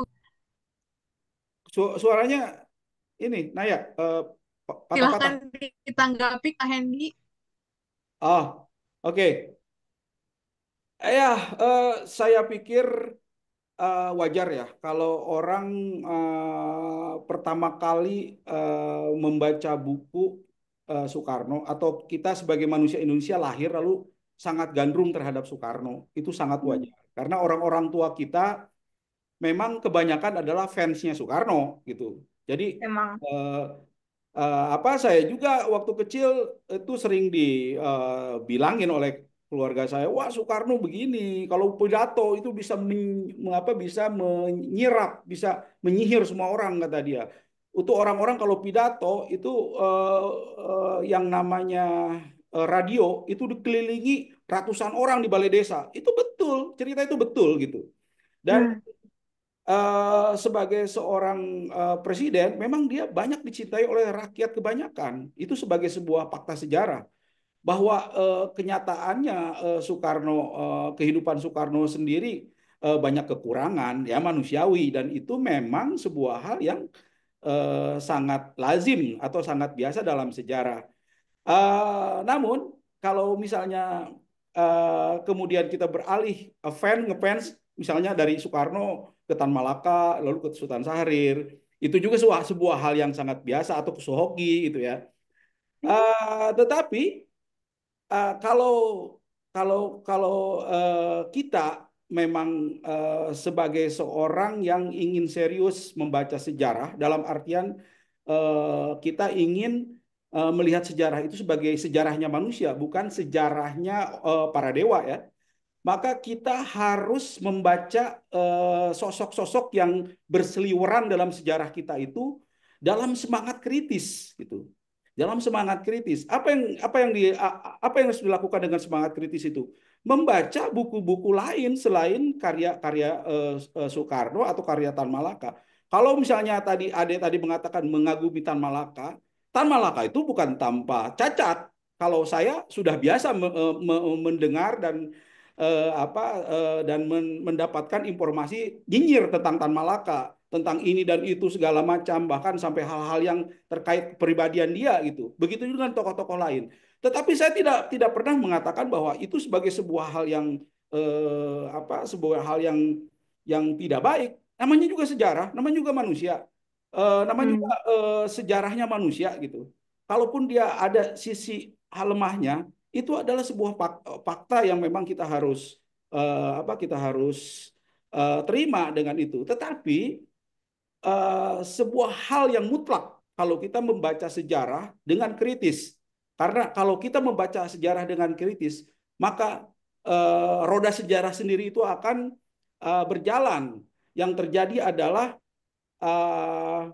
Suaranya ini, Naya, patah-patah. silahkan ditanggapi Kak Hendy. Oh, oke. Ya, saya pikir wajar ya kalau orang pertama kali membaca buku Soekarno, atau kita sebagai manusia Indonesia lahir lalu sangat gandrung terhadap Soekarno, itu sangat wajar. Karena orang-orang tua kita memang kebanyakan adalah fansnya Soekarno gitu. Jadi Emang. eh, apa, saya juga waktu kecil itu sering dibilangin oleh keluarga saya, wah Soekarno begini, kalau pidato itu bisa bisa menyirap, bisa menyihir semua orang kata dia. Untuk orang-orang kalau pidato itu yang namanya radio itu dikelilingi ratusan orang di balai desa. Itu betul, cerita itu betul gitu. Dan Hmm. sebagai seorang presiden, memang dia banyak dicintai oleh rakyat kebanyakan. Itu sebagai sebuah fakta sejarah bahwa kenyataannya Soekarno, kehidupan Soekarno sendiri banyak kekurangan, ya manusiawi, dan itu memang sebuah hal yang sangat lazim atau sangat biasa dalam sejarah. Namun kalau misalnya kemudian kita beralih ngefans misalnya dari Soekarno ke Tan Malaka lalu ke Sultan Syahrir, itu juga sebuah hal yang sangat biasa, atau ke Sohoki gitu ya. Tetapi kalau kalau kalau kita memang sebagai seorang yang ingin serius membaca sejarah, dalam artian kita ingin melihat sejarah itu sebagai sejarahnya manusia, bukan sejarahnya para dewa ya, maka kita harus membaca sosok-sosok yang berseliweran dalam sejarah kita itu dalam semangat kritis gitu. Dalam semangat kritis. Apa yang harus dilakukan dengan semangat kritis itu? Membaca buku-buku lain selain karya-karya Soekarno atau karya Tan Malaka. Kalau misalnya tadi Ade tadi mengatakan mengagumi Tan Malaka itu bukan tanpa cacat. Kalau saya sudah biasa mendengar dan mendapatkan informasi nyinyir tentang Tan Malaka, tentang ini dan itu segala macam, bahkan sampai hal-hal yang terkait kepribadian dia gitu. Begitu juga dengan tokoh-tokoh lain. Tetapi saya tidak pernah mengatakan bahwa itu sebagai sebuah hal yang sebuah hal yang tidak baik. namanya juga sejarah, namanya juga manusia, namanya juga Hmm. sejarahnya manusia gitu. Kalaupun dia ada sisi hal lemahnya, itu adalah sebuah fakta yang memang kita harus kita harus terima dengan itu. Tetapi sebuah hal yang mutlak kalau kita membaca sejarah dengan kritis. Karena kalau kita membaca sejarah dengan kritis, maka roda sejarah sendiri itu akan berjalan. Yang terjadi adalah uh,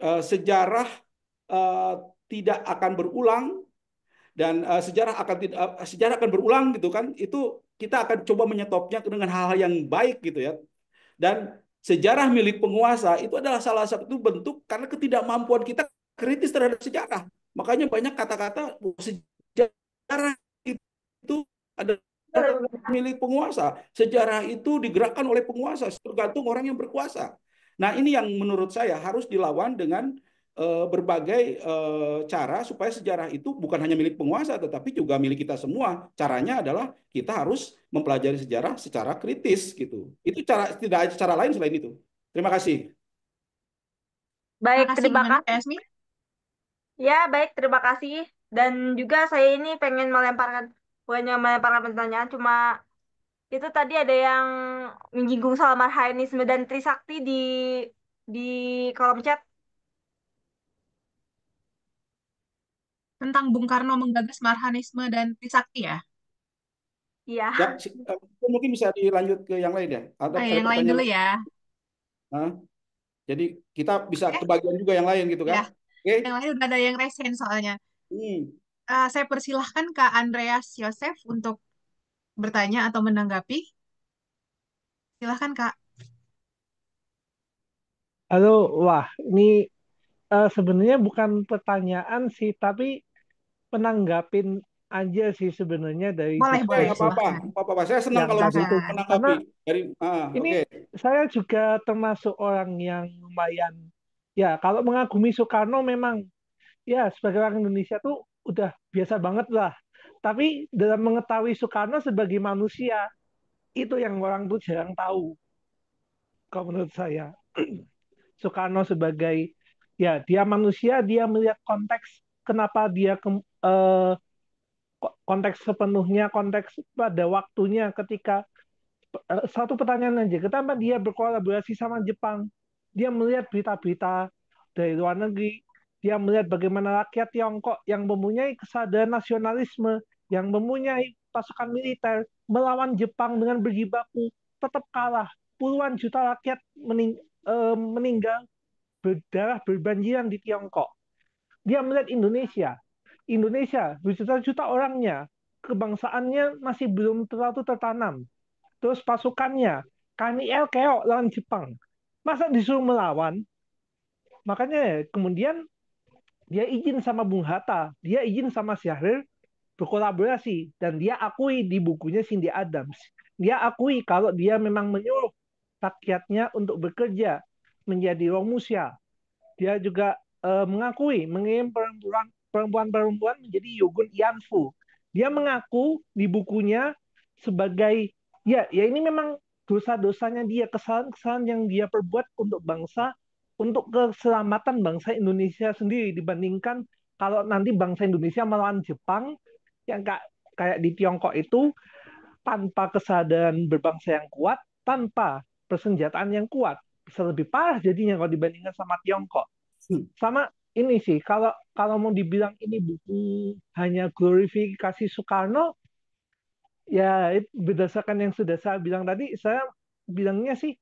sejarah uh, tidak akan berulang dan sejarah akan berulang gitu kan. Itu kita akan coba menyetopnya dengan hal-hal yang baik gitu ya. Dan sejarah milik penguasa itu adalah salah satu bentuk karena ketidakmampuan kita kritis terhadap sejarah. Makanya banyak kata-kata sejarah itu adalah milik penguasa. Sejarah itu digerakkan oleh penguasa, tergantung orang yang berkuasa. Nah, ini yang menurut saya harus dilawan dengan berbagai cara supaya sejarah itu bukan hanya milik penguasa, tetapi juga milik kita semua. Caranya adalah kita harus mempelajari sejarah secara kritis gitu. Itu cara, tidak ada cara lain selain itu. Terima kasih. Baik, Makasih, terima gimana Kak kasih. Yasmin? Ya, baik, terima kasih. Dan juga saya ini pengen melemparkan, bukannya melemparkan pertanyaan, cuma itu tadi ada yang menyinggung soal Marhaenisme dan Trisakti di kolom chat. Tentang Bung Karno menggagas Marhanisme dan Trisakti ya? Ya, Iya. mungkin bisa dilanjut ke yang lain ya. Atau Oh ya, ada yang lain pertanyaan dulu lain? ya. Hah? Jadi kita bisa Oke, kebagian juga yang lain gitu kan? ya. Oke. Yang lain udah ada yang resen soalnya. Hmm. Saya persilahkan Kak Andreas Yosef untuk bertanya atau menanggapi. Silahkan Kak. Halo, wah, ini sebenarnya bukan pertanyaan sih, tapi penanggapin aja sih sebenarnya dari Boleh, boleh, diskusi Apa-apa, silahkan. apa-apa. Saya senang yang kalau di bisa situ. Silahkan. Karena menanggapi dari ini oke. saya juga termasuk orang yang lumayan, ya kalau mengagumi Soekarno memang, ya sebagai orang Indonesia tuh udah biasa banget lah. Tapi dalam mengetahui Soekarno sebagai manusia, itu yang orang tuh jarang tahu, kalau menurut saya. Soekarno sebagai ya dia manusia, dia melihat konteks kenapa dia konteks sepenuhnya, konteks pada waktunya ketika satu pertanyaan aja, kenapa dia berkolaborasi sama Jepang? Dia melihat berita-berita dari luar negeri, dia melihat bagaimana rakyat Tiongkok yang mempunyai kesadaran nasionalisme, yang mempunyai pasukan militer melawan Jepang dengan berjibaku, tetap kalah. Puluhan juta rakyat meninggal berdarah berbanjiran di Tiongkok. Dia melihat Indonesia. Indonesia berjuta-juta orangnya, kebangsaannya masih belum terlalu tertanam. Terus pasukannya, KNIL keok lawan Jepang. Masa disuruh melawan? Makanya kemudian dia izin sama Bung Hatta, dia izin sama Syahrir berkolaborasi, dan dia akui di bukunya Cindy Adams. Dia akui kalau dia memang menyuruh rakyatnya untuk bekerja menjadi Romusha. Dia juga mengakui mengirim perempuan-perempuan menjadi Yogun Yanfu. Dia mengaku di bukunya sebagai ya ini memang dosa-dosanya dia, kesalahan-kesalahan yang dia perbuat untuk bangsa, untuk keselamatan bangsa Indonesia sendiri dibandingkan kalau nanti bangsa Indonesia melawan Jepang yang kayak di Tiongkok itu tanpa kesadaran berbangsa yang kuat, tanpa persenjataan yang kuat, bisa lebih parah jadinya kalau dibandingkan sama Tiongkok. Sama ini sih, kalau kalau mau dibilang ini buku hanya glorifikasi Soekarno, ya berdasarkan yang sudah saya bilang tadi, saya bilangnya sih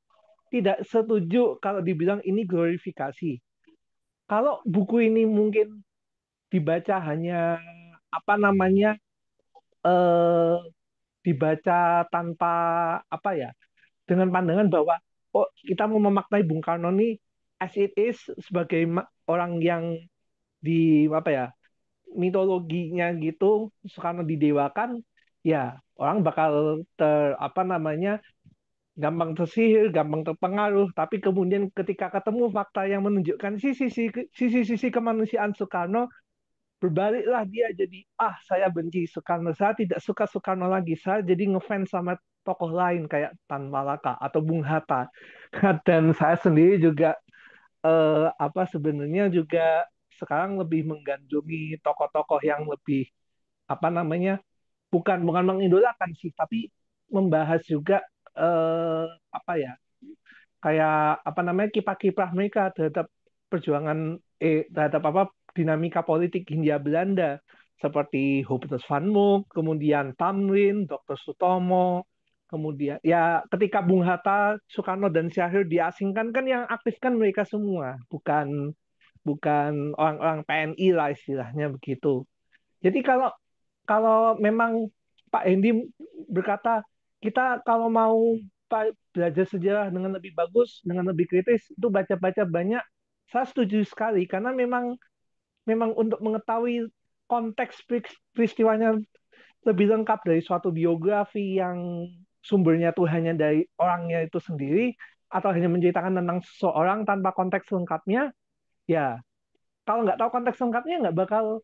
tidak setuju kalau dibilang ini glorifikasi. Kalau buku ini mungkin dibaca hanya apa namanya eh, dibaca tanpa apa ya, dengan pandangan bahwa oh kita mau memaknai Bung Karno ini as it is sebagai orang yang di apa ya mitologinya gitu Soekarno didewakan, ya orang bakal apa namanya gampang tersihir, gampang terpengaruh. Tapi kemudian ketika ketemu fakta yang menunjukkan sisi-sisi kemanusiaan Soekarno, berbaliklah dia jadi, saya benci Soekarno, saya tidak suka Soekarno lagi, saya jadi ngefans sama tokoh lain kayak Tan Malaka atau Bung Hatta. Dan saya sendiri juga sebenarnya juga sekarang lebih menggandrungi tokoh-tokoh yang lebih apa namanya, bukan mengidolakan sih, tapi membahas juga apa ya, kayak apa namanya, kiprah-kiprah mereka terhadap perjuangan terhadap dinamika politik Hindia Belanda, seperti Hubertus van Mook, kemudian Tamrin, Dr. Sutomo, kemudian ya ketika Bung Hatta, Soekarno dan Syahrir diasingkan kan yang aktif kan mereka semua, bukan bukan orang-orang PNI lah istilahnya begitu. Jadi kalau kalau memang Pak Hendi berkata kita kalau mau belajar sejarah dengan lebih bagus, dengan lebih kritis, itu baca-baca banyak. Saya setuju sekali karena memang memang untuk mengetahui konteks peristiwanya lebih lengkap dari suatu biografi yang sumbernya tuh hanya dari orangnya itu sendiri atau hanya menceritakan tentang seseorang tanpa konteks lengkapnya, ya kalau nggak tahu konteks lengkapnya nggak bakal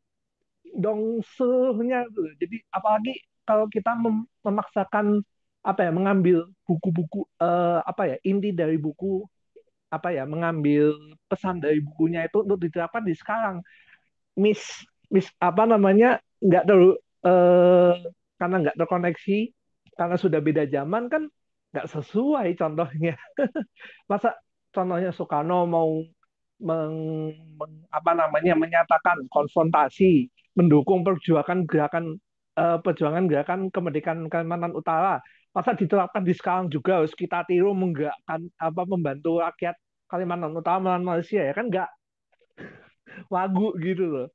dong seluruhnya gitu. Jadi apalagi kalau kita memaksakan mengambil buku-buku inti dari buku, mengambil pesan dari bukunya itu untuk diterapkan di sekarang, mis mis nggak terlalu eh, karena nggak terkoneksi, karena sudah beda zaman kan nggak sesuai contohnya. Masa contohnya Soekarno mau menyatakan konfrontasi, mendukung perjuangan gerakan kemerdekaan Kalimantan Utara. Masa diterapkan di sekarang juga harus kita tiru menggerakkan membantu rakyat Kalimantan Utara melawan Malaysia, ya kan nggak wagu gitu loh.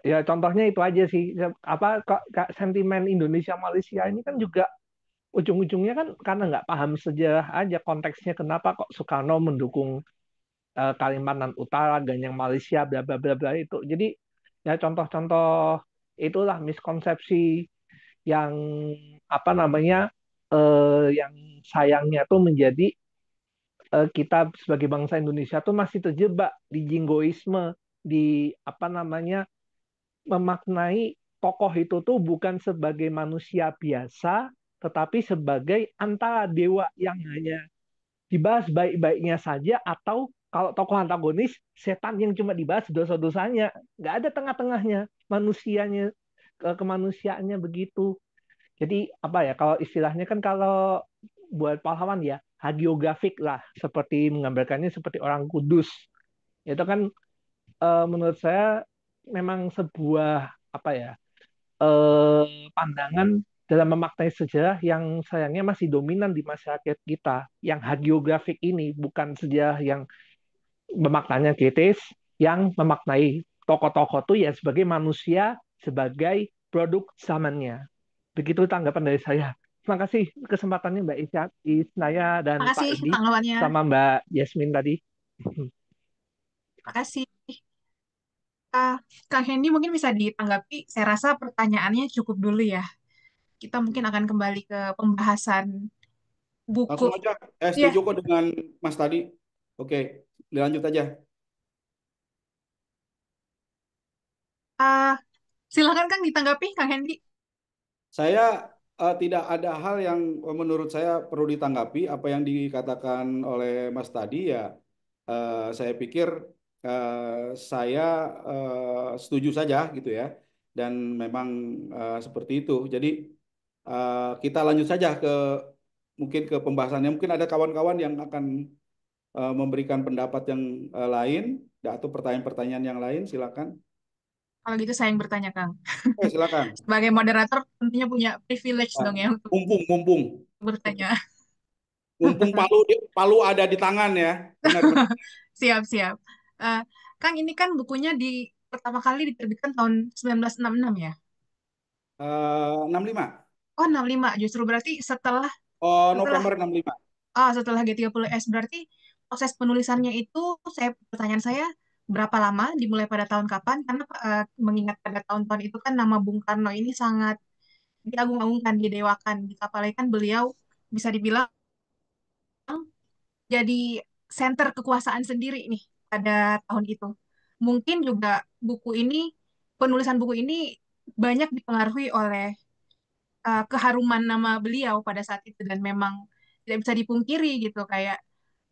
Ya contohnya itu aja sih, sentimen Indonesia Malaysia ini kan juga ujung-ujungnya kan karena nggak paham sejarah aja, konteksnya kenapa kok Soekarno mendukung Kalimantan Utara, Ganyang Malaysia, bla bla bla bla itu. Jadi ya contoh-contoh itulah miskonsepsi yang yang sayangnya tuh menjadi kita sebagai bangsa Indonesia tuh masih terjebak di jingoisme, di memaknai tokoh itu tuh bukan sebagai manusia biasa, tetapi sebagai antara dewa yang hanya dibahas baik-baiknya saja, atau kalau tokoh antagonis setan yang cuma dibahas dosa-dosanya, nggak ada tengah-tengahnya, manusianya, kemanusiaannya begitu. Jadi kalau istilahnya kan kalau buat pahlawan ya hagiografik lah, seperti menggambarkannya seperti orang kudus. Itu kan menurut saya memang sebuah pandangan dalam memaknai sejarah yang sayangnya masih dominan di masyarakat kita, yang hagiografik ini, bukan sejarah yang memaknainya kritis, yang memaknai tokoh-tokoh itu ya sebagai manusia, sebagai produk zamannya. Begitu tanggapan dari saya. Terima kasih kesempatannya Mbak Isnaya dan Pak Makasih Edi tanggapannya. sama Mbak Yasmin tadi. Makasih. Kang Hendy mungkin bisa ditanggapi. Saya rasa pertanyaannya cukup dulu ya. Kita mungkin akan kembali ke pembahasan buku. Langsung aja. Ya, Setuju kok dengan Mas tadi. Oke, dilanjut aja. uh, silakan Kang ditanggapi, Kang Hendy. Saya tidak ada hal yang menurut saya perlu ditanggapi. Apa yang dikatakan oleh Mas tadi ya, saya pikir saya setuju saja gitu ya. Dan memang seperti itu. Jadi kita lanjut saja mungkin ke pembahasannya. Mungkin ada kawan-kawan yang akan memberikan pendapat yang lain atau pertanyaan-pertanyaan yang lain. Silakan. Kalau gitu saya yang bertanya, Kang. Silakan. Sebagai moderator tentunya punya privilege Ah, dong ya untuk mumpung. bertanya. Mumpung Palu ada di tangan ya. Benar, benar. Siap-siap. Eh, Kang, ini kan bukunya pertama kali diterbitkan tahun 1966 ya? 65. Oh, 65. Justru berarti setelah Oh, setelah November 65. setelah G30S, berarti proses penulisannya itu, pertanyaan saya, berapa lama, dimulai pada tahun kapan? Karena mengingat pada tahun-tahun itu kan nama Bung Karno ini sangat diagung-agungkan, didewakan, apalagi kan beliau bisa dibilang jadi center kekuasaan sendiri nih pada tahun itu. Mungkin juga buku ini penulisan buku ini banyak dipengaruhi oleh keharuman nama beliau pada saat itu, dan memang tidak bisa dipungkiri gitu, kayak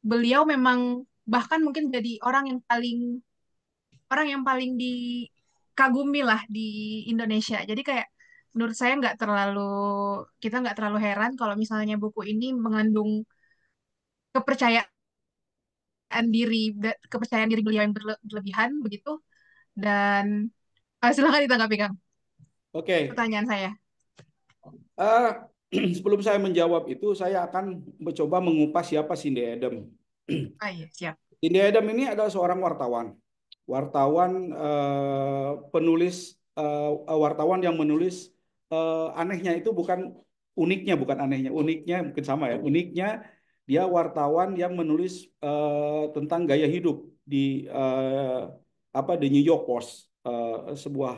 beliau memang bahkan mungkin jadi orang yang paling dikagumi lah di Indonesia. Jadi kayak menurut saya kita nggak terlalu heran kalau misalnya buku ini mengandung kepercayaan kepercayaan diri beliau yang berlebihan begitu. Dan silakan ditanggapi Kang, Oke. pertanyaan saya. Eh, sebelum saya menjawab itu, saya akan mencoba mengupas siapa Cindy Adam. Ah iya, siap. Cindy Adam ini adalah seorang wartawan, penulis, wartawan yang menulis, anehnya itu bukan anehnya, uniknya mungkin sama ya, uniknya dia wartawan yang menulis tentang gaya hidup di The New York Post, sebuah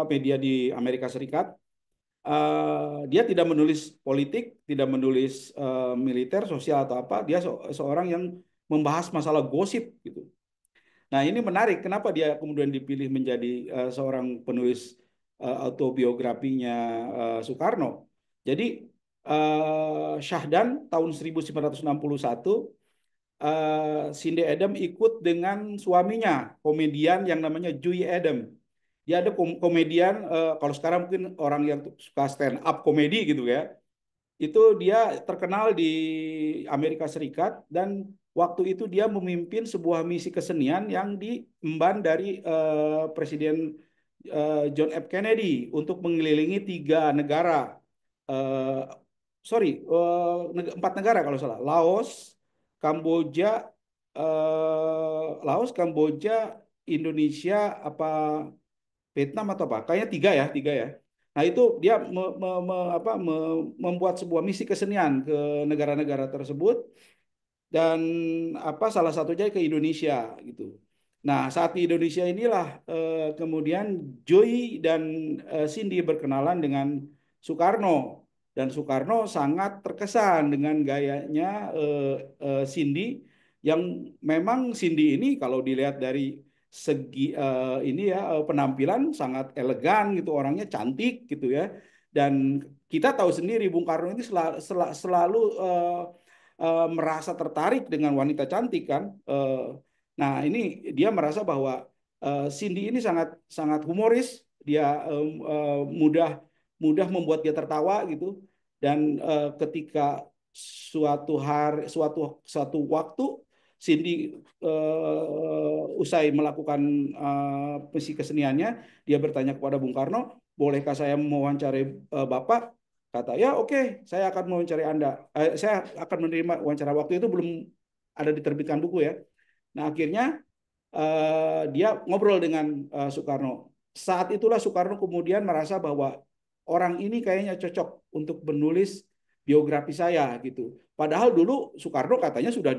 media di Amerika Serikat. Dia tidak menulis politik, tidak menulis militer, sosial atau apa. Dia seorang yang membahas masalah gosip gitu. Nah, ini menarik. Kenapa dia kemudian dipilih menjadi seorang penulis autobiografinya Soekarno? Jadi Syahdan tahun 1961, Cindy Adam ikut dengan suaminya, komedian yang namanya Joey Adam. Dia ada komedian, kalau sekarang mungkin orang yang suka stand up komedi gitu ya. Itu dia terkenal di Amerika Serikat, dan waktu itu dia memimpin sebuah misi kesenian yang diemban dari Presiden John F. Kennedy untuk mengelilingi 3 negara. Eh, Empat negara kalau salah. Kamboja, Kamboja, Indonesia, Vietnam atau apa? Kayaknya 3 ya. Nah itu dia membuat sebuah misi kesenian ke negara-negara tersebut, dan salah satunya ke Indonesia gitu. Nah saat di Indonesia inilah kemudian Joy dan Cindy berkenalan dengan Soekarno, dan Soekarno sangat terkesan dengan gayanya Cindy, yang memang Cindy ini kalau dilihat dari segi penampilan sangat elegan gitu, orangnya cantik gitu ya. Dan kita tahu sendiri Bung Karno ini selalu merasa tertarik dengan wanita cantik kan. Nah ini dia merasa bahwa Cindy ini sangat sangat humoris, dia mudah mudah membuat dia tertawa gitu. Dan ketika suatu waktu Cindy usai melakukan misi keseniannya, dia bertanya kepada Bung Karno, bolehkah saya mewawancarai Bapak? Kata, ya oke, saya akan mewawancari Anda. Saya akan menerima wawancara. Waktu itu belum ada diterbitkan buku ya. Nah akhirnya dia ngobrol dengan Soekarno. Saat itulah Soekarno kemudian merasa bahwa orang ini kayaknya cocok untuk menulis biografi saya gitu. Padahal dulu Soekarno katanya sudah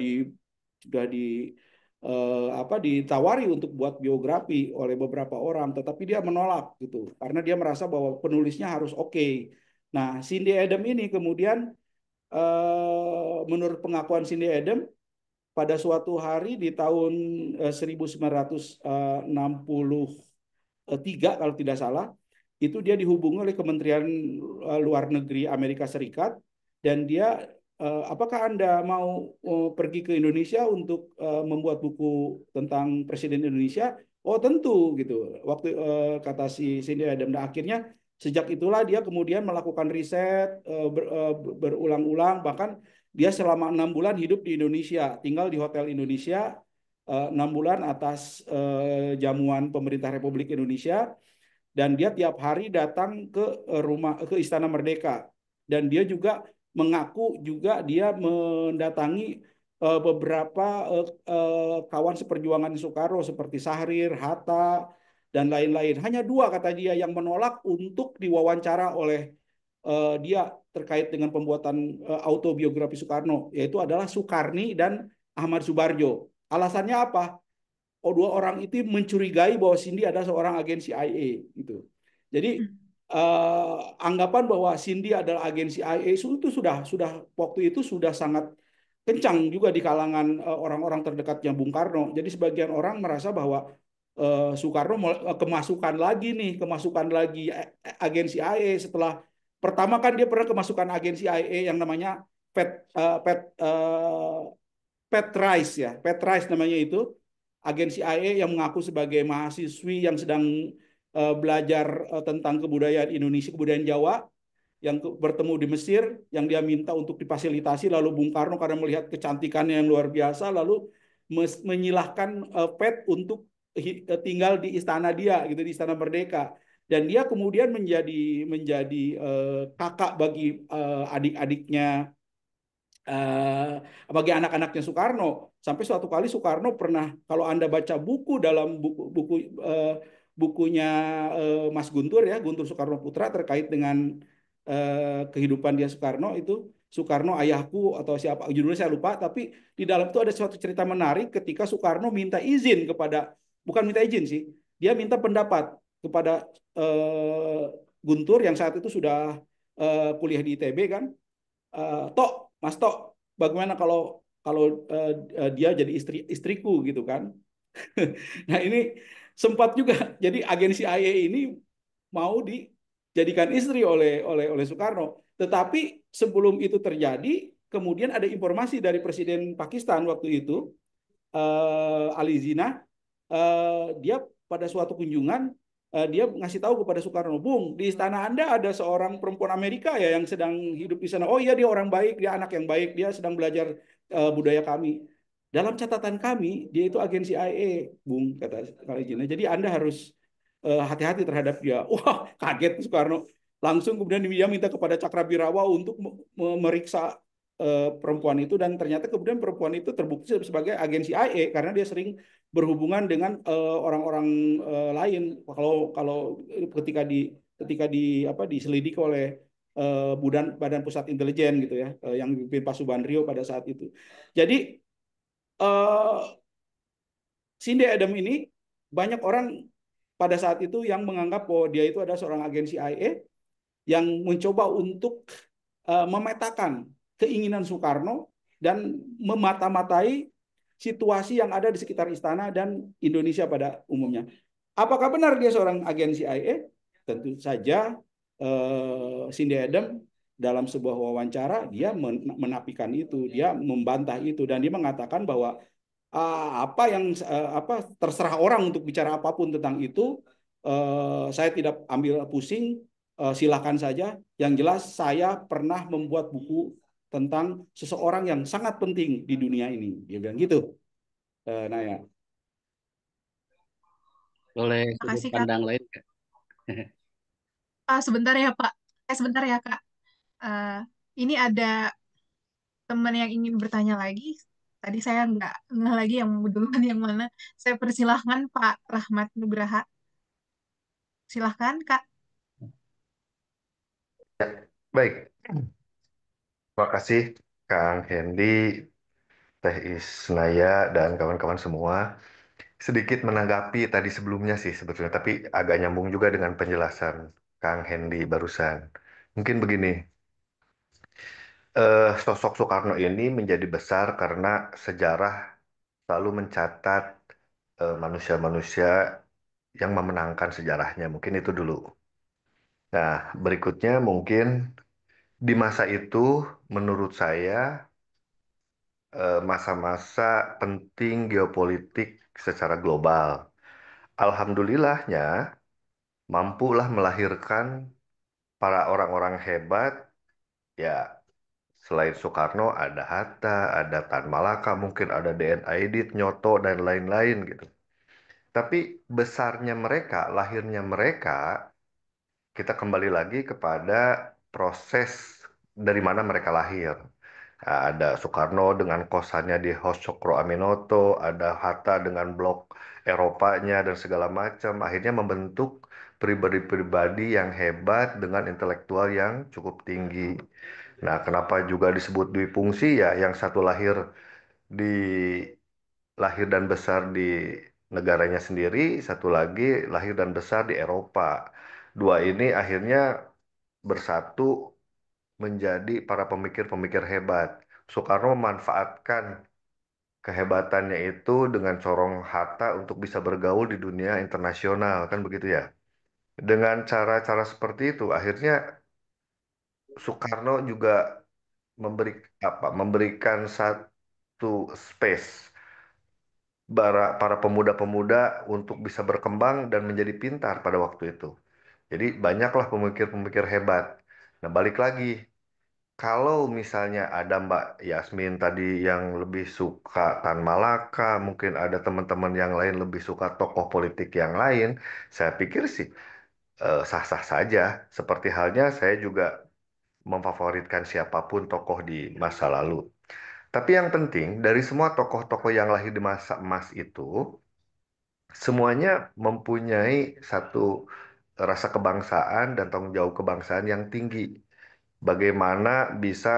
ditawari untuk buat biografi oleh beberapa orang, tetapi dia menolak gitu karena dia merasa bahwa penulisnya harus oke. Nah, Cindy Adam ini kemudian menurut pengakuan Cindy Adam, pada suatu hari di tahun 1963 kalau tidak salah, itu dia dihubungi oleh Kementerian Luar Negeri Amerika Serikat, dan dia, apakah Anda mau pergi ke Indonesia untuk membuat buku tentang Presiden Indonesia? Oh tentu gitu. Waktu kata si Cindy Adam. Nah, akhirnya sejak itulah dia kemudian melakukan riset berulang-ulang, bahkan dia selama 6 bulan hidup di Indonesia, tinggal di Hotel Indonesia 6 bulan atas jamuan pemerintah Republik Indonesia, dan dia tiap hari datang ke Istana Merdeka, dan dia juga mengaku juga dia mendatangi beberapa kawan seperjuangan Soekarno seperti Syahrir, Hatta, dan lain-lain. Hanya 2 kata dia yang menolak untuk diwawancara oleh dia terkait dengan pembuatan autobiografi Soekarno, yaitu adalah Soekarni dan Ahmad Subarjo. Alasannya apa? Oh, 2 orang itu mencurigai bahwa Cindy adalah seorang agen CIA gitu. Jadi anggapan bahwa Cindy adalah agen CIA itu sudah waktu itu sudah sangat kencang juga di kalangan orang-orang terdekatnya Bung Karno. Jadi sebagian orang merasa bahwa Soekarno kemasukan lagi agensi CIA setelah pertama kan dia pernah kemasukan agensi CIA yang namanya Pet Pet Pet Rice ya, Pet Rice namanya itu agensi IA yang mengaku sebagai mahasiswi yang sedang belajar tentang kebudayaan Indonesia, kebudayaan Jawa yang bertemu di Mesir, yang dia minta untuk difasilitasi, lalu Bung Karno karena melihat kecantikannya yang luar biasa, lalu menyilahkan Pet untuk tinggal di istana dia, gitu di Istana Merdeka. Dan dia kemudian menjadi kakak bagi adik-adiknya, bagi anak-anaknya Soekarno. Sampai suatu kali Soekarno pernah, kalau Anda baca buku dalam bukunya Mas Guntur ya, Guntur Soekarno Putra terkait dengan kehidupan dia Soekarno itu, Soekarno ayahku atau siapa judulnya saya lupa, tapi di dalam itu ada suatu cerita menarik ketika Soekarno minta izin kepada, bukan minta izin sih, dia minta pendapat kepada Guntur yang saat itu sudah kuliah di ITB kan. Tok, Mas Tok, bagaimana kalau kalau dia jadi istriku gitu kan? Nah ini sempat juga jadi agensi IA ini mau dijadikan istri oleh Soekarno. Tetapi sebelum itu terjadi, kemudian ada informasi dari Presiden Pakistan waktu itu, Ali Jinnah, dia pada suatu kunjungan dia ngasih tahu kepada Soekarno, Bung, di istana Anda ada seorang perempuan Amerika ya yang sedang hidup di sana. Oh iya, dia orang baik, dia anak yang baik, dia sedang belajar budaya kami. Dalam catatan kami, dia itu agensi IA, Bung, kata Ali Jinnah. Jadi Anda harus hati-hati terhadap dia. Wah, kaget Soekarno. Langsung kemudian dia minta kepada Cakrabirawa untuk memeriksa perempuan itu, dan ternyata kemudian perempuan itu terbukti sebagai agensi IA karena dia sering berhubungan dengan orang-orang lain. Kalau kalau ketika di apa diselidiki oleh Badan Pusat Intelijen gitu ya, yang dipimpin Pak Subandrio pada saat itu. Jadi Cindy Adam ini banyak orang pada saat itu yang menganggap bahwa dia itu adalah seorang agensi IA yang mencoba untuk memetakan keinginan Soekarno dan memata-matai situasi yang ada di sekitar istana dan Indonesia pada umumnya. Apakah benar dia seorang agensi IA? Tentu saja Cindy Adam dalam sebuah wawancara dia menafikan itu, dia membantah itu, dan dia mengatakan bahwa apa yang apa terserah orang untuk bicara apapun tentang itu, saya tidak ambil pusing, silakan saja. Yang jelas saya pernah membuat buku tentang seseorang yang sangat penting di dunia ini. Dia bilang gitu. Naya. Boleh sudut Makasih Kak. pandang lain Kak? Sebentar ya Pak. Sebentar ya Kak. Eh, ini ada teman yang ingin bertanya lagi. Tadi saya nggak lagi yang duluan yang mana. Saya persilahkan Pak Rahmat Nugraha. Silahkan Kak. Baik, terima kasih Kang Hendy, Teh Isnaya, dan kawan-kawan semua. Sedikit menanggapi tadi sebelumnya sih sebetulnya, tapi agak nyambung juga dengan penjelasan Kang Hendy barusan. Mungkin begini, sosok Soekarno ini menjadi besar karena sejarah selalu mencatat manusia-manusia yang memenangkan sejarahnya. Mungkin itu dulu. Nah, berikutnya mungkin di masa itu menurut saya masa-masa penting geopolitik secara global. Alhamdulillahnya mampulah melahirkan para orang-orang hebat. Ya, selain Soekarno ada Hatta, ada Tan Malaka, mungkin ada DN Aidit, Nyoto, dan lain-lain gitu. Tapi besarnya mereka, lahirnya mereka, kita kembali lagi kepada proses dari mana mereka lahir. Nah, ada Soekarno dengan kosannya di Hos Cokro Aminoto, ada Hatta dengan blok Eropanya dan segala macam. Akhirnya membentuk pribadi-pribadi yang hebat dengan intelektual yang cukup tinggi. Nah, kenapa juga disebut Dwi Fungsi ya? Yang satu di lahir dan besar di negaranya sendiri, satu lagi lahir dan besar di Eropa. Dua ini akhirnya bersatu menjadi para pemikir-pemikir hebat. Soekarno memanfaatkan kehebatannya itu dengan corong Hatta untuk bisa bergaul di dunia internasional, kan begitu ya. Dengan cara-cara seperti itu, akhirnya Soekarno juga memberikan satu space para pemuda-pemuda untuk bisa berkembang dan menjadi pintar pada waktu itu. Jadi banyaklah pemikir-pemikir hebat. Nah, balik lagi, kalau misalnya ada Mbak Yasmin tadi yang lebih suka Tan Malaka, mungkin ada teman-teman yang lain lebih suka tokoh politik yang lain, saya pikir sih sah-sah saja. Seperti halnya saya juga memfavoritkan siapapun tokoh di masa lalu. Tapi yang penting dari semua tokoh-tokoh yang lahir di masa emas itu, semuanya mempunyai satu rasa kebangsaan dan tanggung jawab kebangsaan yang tinggi. Bagaimana bisa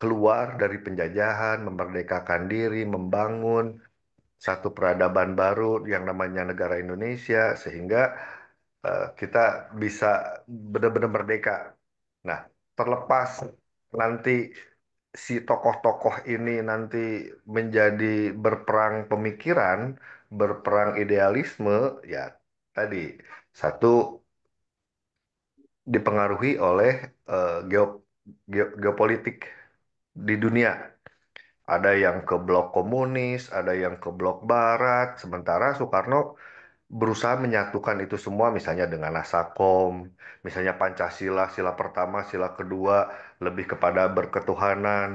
keluar dari penjajahan, memerdekakan diri, membangun satu peradaban baru yang namanya negara Indonesia, sehingga kita bisa benar-benar merdeka. Nah, terlepas nanti si tokoh-tokoh ini nanti menjadi berperang pemikiran, berperang idealisme, ya tadi satu dipengaruhi oleh geopolitik di dunia. Ada yang ke blok komunis, ada yang ke blok barat, sementara Soekarno berusaha menyatukan itu semua misalnya dengan Nasakom, misalnya Pancasila, sila pertama, sila kedua lebih kepada berketuhanan,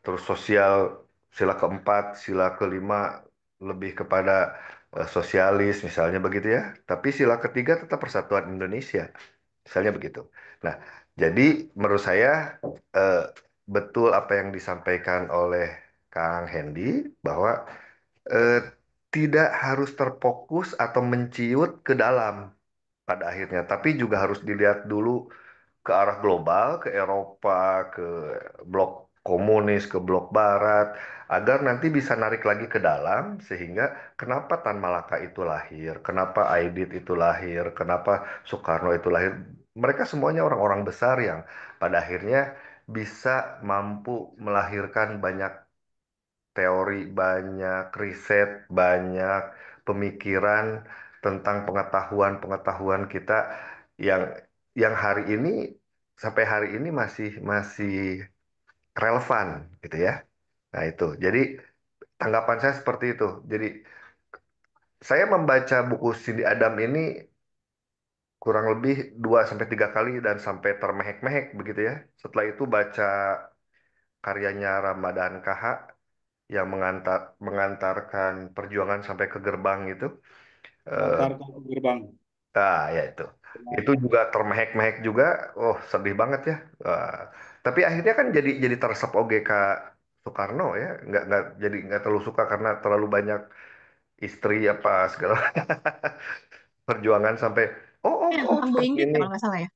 terus sosial, sila keempat, sila kelima lebih kepada sosialis misalnya begitu ya. Tapi sila ketiga tetap persatuan Indonesia, misalnya begitu. Nah, jadi menurut saya eh, betul apa yang disampaikan oleh Kang Hendy bahwa eh, tidak harus terfokus atau menciut ke dalam pada akhirnya, tapi juga harus dilihat dulu ke arah global, ke Eropa, ke blok komunis, ke blok barat, agar nanti bisa narik lagi ke dalam, sehingga kenapa Tan Malaka itu lahir, kenapa Aidit itu lahir, kenapa Soekarno itu lahir. Mereka semuanya orang-orang besar yang pada akhirnya bisa mampu melahirkan banyak teori, banyak riset, banyak pemikiran tentang pengetahuan-pengetahuan kita yang hari ini sampai hari ini masih masih relevan gitu ya. Nah, itu. Jadi tanggapan saya seperti itu. Jadi saya membaca buku Cindy Adam ini kurang lebih 2 sampai 3 kali dan sampai termehek-mehek begitu ya. Setelah itu baca karyanya Ramadan KH yang mengantarkan perjuangan sampai ke gerbang itu. Eh, Mengantarkan ke gerbang. ya itu. Itu juga termehek-mehek juga. Oh, sedih banget ya. Tapi akhirnya kan jadi teresep oge Kak Soekarno ya. Nggak jadi nggak terlalu suka karena terlalu banyak istri apa segala perjuangan sampai Yang oh tentang Bu seperti Inggit ini. ya kalau nggak salah ya.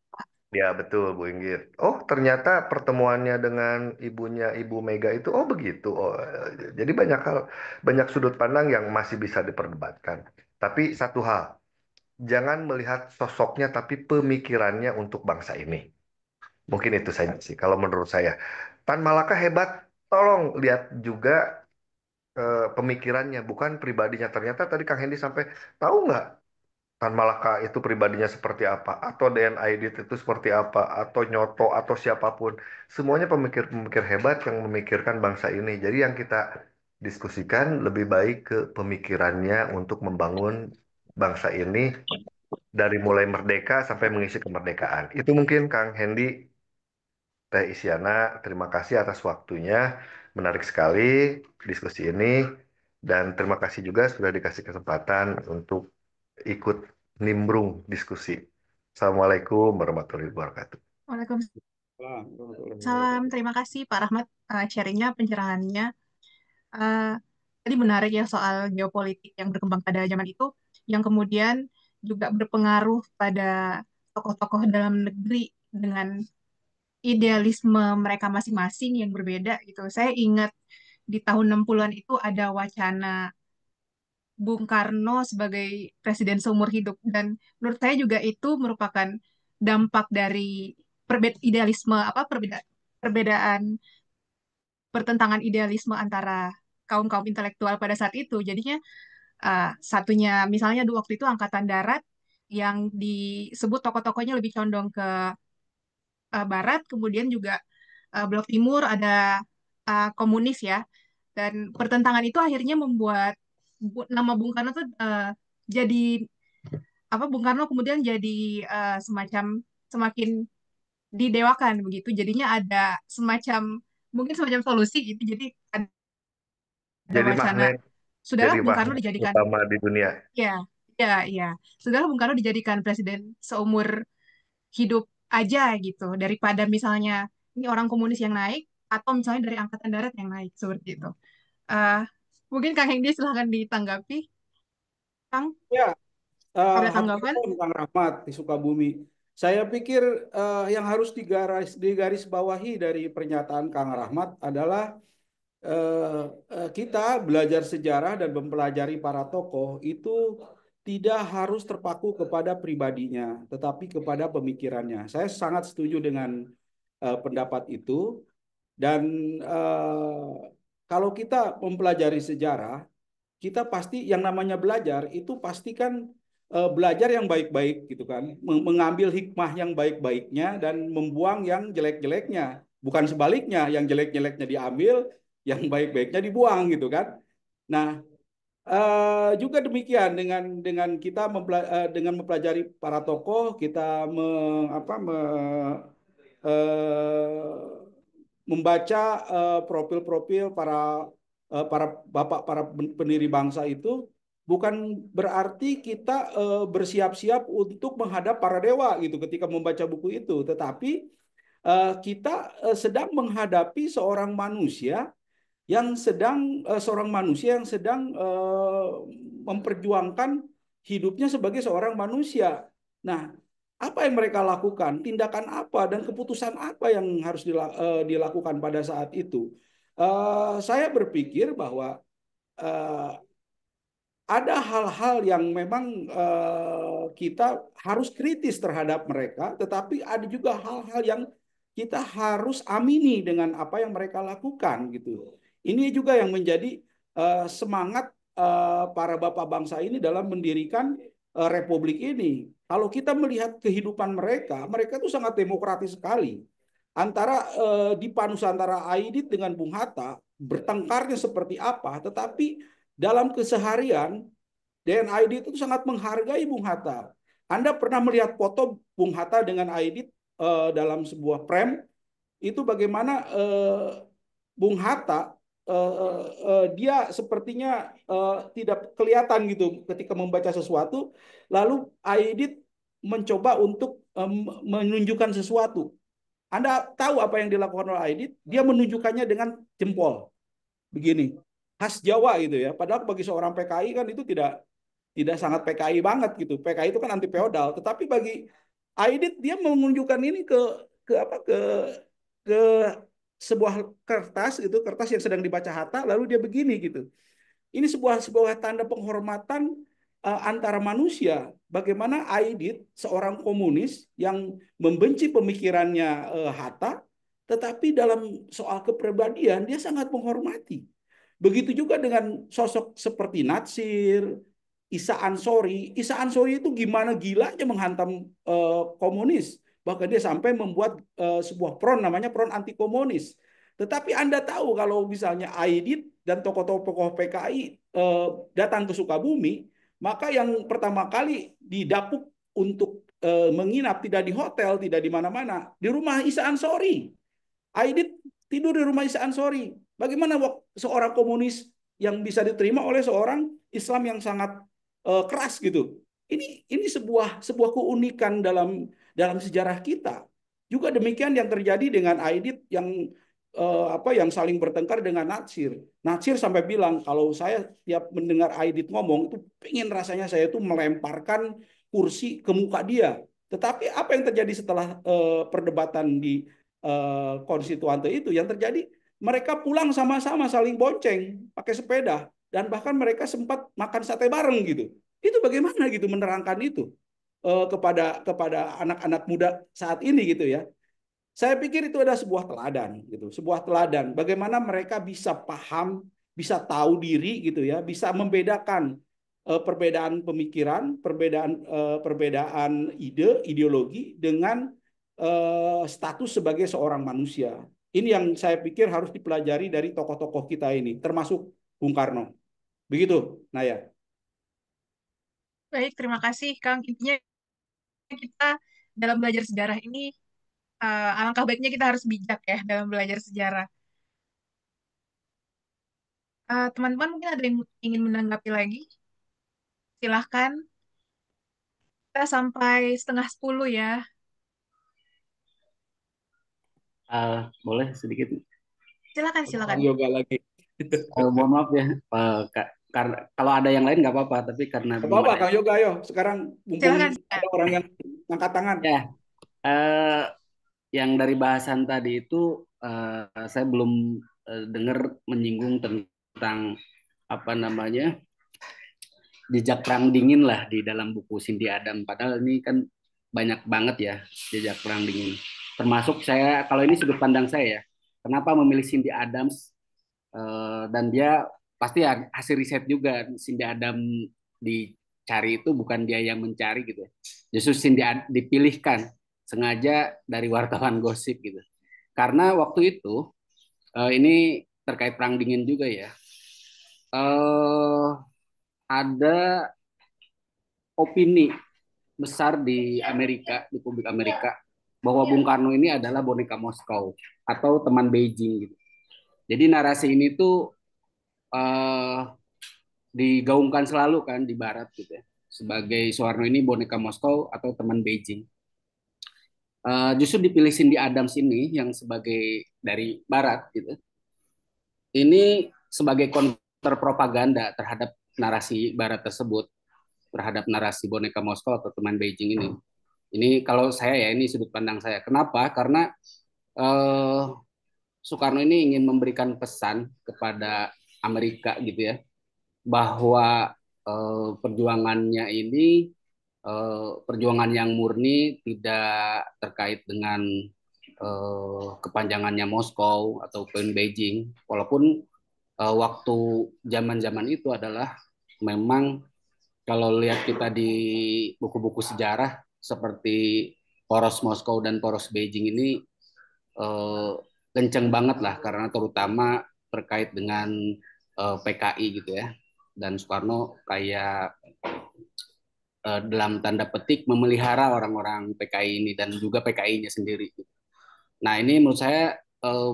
Ya betul Bu Inggit. Oh ternyata pertemuannya dengan ibunya Ibu Mega itu oh begitu. Oh jadi banyak hal, banyak sudut pandang yang masih bisa diperdebatkan. Tapi satu hal, jangan melihat sosoknya tapi pemikirannya untuk bangsa ini. Mungkin itu saja sih kalau menurut saya. Tan Malaka hebat. Tolong lihat juga pemikirannya, bukan pribadinya. Ternyata tadi Kang Hendy sampai tahu nggak Tan Malaka itu pribadinya seperti apa, atau DNA Aidit itu seperti apa, atau Nyoto, atau siapapun. Semuanya pemikir-pemikir hebat yang memikirkan bangsa ini. Jadi yang kita diskusikan lebih baik ke pemikirannya untuk membangun bangsa ini dari mulai merdeka sampai mengisi kemerdekaan. Itu mungkin Kang Hendy, Teh Isyana, terima kasih atas waktunya. Menarik sekali diskusi ini. Dan terima kasih juga sudah dikasih kesempatan untuk ikut nimbrung diskusi. Assalamualaikum warahmatullahi wabarakatuh. Waalaikumsalam. Waalaikumsalam warahmatullahi Terima kasih Pak Rahmat sharingnya, pencerahannya. Eh, Tadi menarik ya soal geopolitik yang berkembang pada zaman itu, yang kemudian juga berpengaruh pada tokoh-tokoh dalam negeri dengan idealisme mereka masing-masing yang berbeda gitu. Saya ingat di tahun 60-an itu ada wacana Bung Karno sebagai presiden seumur hidup, dan menurut saya juga itu merupakan dampak dari idealisme, perbedaan pertentangan idealisme antara kaum-kaum intelektual pada saat itu. Jadinya satunya misalnya waktu itu Angkatan Darat yang disebut tokoh-tokohnya lebih condong ke Barat, kemudian juga Blok Timur ada komunis ya. Dan pertentangan itu akhirnya membuat nama Bung Karno tuh jadi apa Bung Karno kemudian jadi semacam semakin didewakan begitu. Jadinya ada semacam mungkin semacam solusi gitu. Jadi ada Jadi wacana magnet, sudahlah jadi Bung Karno magnet dijadikan utama di dunia. ya ya ya sudahlah Bung Karno dijadikan presiden seumur hidup aja gitu daripada misalnya ini orang komunis yang naik atau misalnya dari angkatan darat yang naik seperti itu. Eh Mungkin Kang Hengdi silahkan ditanggapi, Kang. Ya, Ada hatur tanggapan? nuhun Kang Rahmat di Sukabumi. Saya pikir yang harus digaris bawahi dari pernyataan Kang Rahmat adalah kita belajar sejarah dan mempelajari para tokoh itu tidak harus terpaku kepada pribadinya, tetapi kepada pemikirannya. Saya sangat setuju dengan pendapat itu. Dan kalau kita mempelajari sejarah, kita pasti yang namanya belajar itu pasti kan belajar yang baik-baik gitu kan, mengambil hikmah yang baik-baiknya dan membuang yang jelek-jeleknya, bukan sebaliknya, yang jelek-jeleknya diambil, yang baik-baiknya dibuang gitu kan. Nah, juga demikian dengan kita dengan mempelajari para tokoh, kita eh, membaca profil-profil para bapak para pendiri bangsa itu bukan berarti kita bersiap-siap untuk menghadap para dewa gitu ketika membaca buku itu, tetapi kita sedang menghadapi seorang manusia yang sedang memperjuangkan hidupnya sebagai seorang manusia. Nah, apa yang mereka lakukan, tindakan apa dan keputusan apa yang harus dilakukan pada saat itu? Saya berpikir bahwa eh, ada hal-hal yang memang kita harus kritis terhadap mereka, tetapi ada juga hal-hal yang kita harus amini dengan apa yang mereka lakukan gitu. Ini juga yang menjadi semangat para bapak bangsa ini dalam mendirikan republik ini. Kalau kita melihat kehidupan mereka, mereka itu sangat demokratis sekali. Antara di Nusantara Aidit dengan Bung Hatta bertengkarnya seperti apa, tetapi dalam keseharian Dan Aidit itu sangat menghargai Bung Hatta. Anda pernah melihat foto Bung Hatta dengan Aidit dalam sebuah frame itu bagaimana Bung Hatta dia sepertinya tidak kelihatan gitu ketika membaca sesuatu, lalu Aidit mencoba untuk menunjukkan sesuatu. Anda tahu apa yang dilakukan oleh Aidit? Dia menunjukkannya dengan jempol begini, khas Jawa gitu ya. Padahal bagi seorang PKI kan itu tidak sangat PKI banget gitu. PKI itu kan anti feodal, tetapi bagi Aidit dia menunjukkan ini ke sebuah kertas gitu, kertas yang sedang dibaca Hatta, lalu dia begini gitu. Ini sebuah tanda penghormatan antara manusia. Bagaimana Aidit, seorang komunis yang membenci pemikirannya Hatta, tetapi dalam soal kepribadian dia sangat menghormati. Begitu juga dengan sosok seperti Natsir, Isa Ansori. Isa Ansori itu gimana gilanya menghantam komunis. Bahkan dia sampai membuat sebuah front namanya front anti komunis. Tetapi Anda tahu kalau misalnya Aidit dan tokoh-tokoh PKI datang ke Sukabumi, maka yang pertama kali didapuk untuk menginap tidak di hotel, tidak di mana-mana, di rumah Isa Ansori. Aidit tidur di rumah Isa Ansori. Bagaimana seorang komunis yang bisa diterima oleh seorang Islam yang sangat keras gitu. Ini sebuah keunikan dalam sejarah kita. Juga demikian yang terjadi dengan Aidit yang saling bertengkar dengan Natsir. Natsir sampai bilang kalau saya tiap mendengar Aidit ngomong itu pengen rasanya saya itu melemparkan kursi ke muka dia. Tetapi apa yang terjadi setelah perdebatan di konstituante itu? Yang terjadi mereka pulang sama-sama saling bonceng pakai sepeda dan bahkan mereka sempat makan sate bareng gitu. Itu bagaimana gitu menerangkan itu kepada anak-anak muda saat ini gitu ya. Saya pikir itu adalah sebuah teladan gitu, sebuah teladan bagaimana mereka bisa paham bisa tahu diri gitu ya, bisa membedakan perbedaan pemikiran, perbedaan ide, ideologi dengan status sebagai seorang manusia. Ini yang saya pikir harus dipelajari dari tokoh-tokoh kita ini, termasuk Bung Karno. Begitu, Naya. Baik, terima kasih Kang. Intinya kita dalam belajar sejarah ini alangkah baiknya kita harus bijak ya dalam belajar sejarah. Teman-teman mungkin ada yang ingin menanggapi lagi? Silahkan. Kita sampai 9:30 ya. Boleh sedikit. Silakan, silakan. Yoga lagi. Mohon maaf ya, karena kalau ada yang lain nggak apa-apa, tapi karena Gak belum apa-apa, ada. Kang Yoga, ayo. Sekarang mumpung Silakan. ada orang yang angkat tangan. Ya, eh, yang dari bahasan tadi itu saya belum dengar menyinggung tentang apa namanya jejak perang dingin lah di dalam buku Cindy Adam. Padahal ini kan banyak banget ya jejak perang dingin. Termasuk saya, kalau ini sudut pandang saya ya, kenapa memilih Cindy Adams, dan dia pasti hasil riset juga. Cindy Adam dicari itu bukan dia yang mencari gitu. Justru Cindy dipilihkan sengaja dari wartawan gosip gitu. Karena waktu itu ini terkait perang dingin juga ya. eh ada opini besar di Amerika, di publik Amerika, bahwa Bung Karno ini adalah boneka Moskow atau teman Beijing gitu. Jadi narasi ini tuh eh, digaungkan selalu kan di Barat gitu ya, sebagai Soeharno ini boneka Moskow atau teman Beijing. Justru dipilih Cindy Adams ini yang sebagai dari Barat gitu. Ini sebagai counter propaganda terhadap narasi Barat tersebut, terhadap narasi boneka Moskow atau teman Beijing ini. Ini kalau saya ya, ini sudut pandang saya. Kenapa? Karena eh, Soekarno ini ingin memberikan pesan kepada Amerika gitu ya, bahwa perjuangannya ini perjuangan yang murni, tidak terkait dengan kepanjangannya Moskow ataupun Beijing. Walaupun waktu zaman-zaman itu adalah memang kalau lihat kita di buku-buku sejarah seperti poros Moskow dan poros Beijing ini eh, kenceng banget lah, karena terutama terkait dengan PKI gitu ya, dan Soekarno kayak dalam tanda petik memelihara orang-orang PKI ini dan juga PKI-nya sendiri. Nah ini menurut saya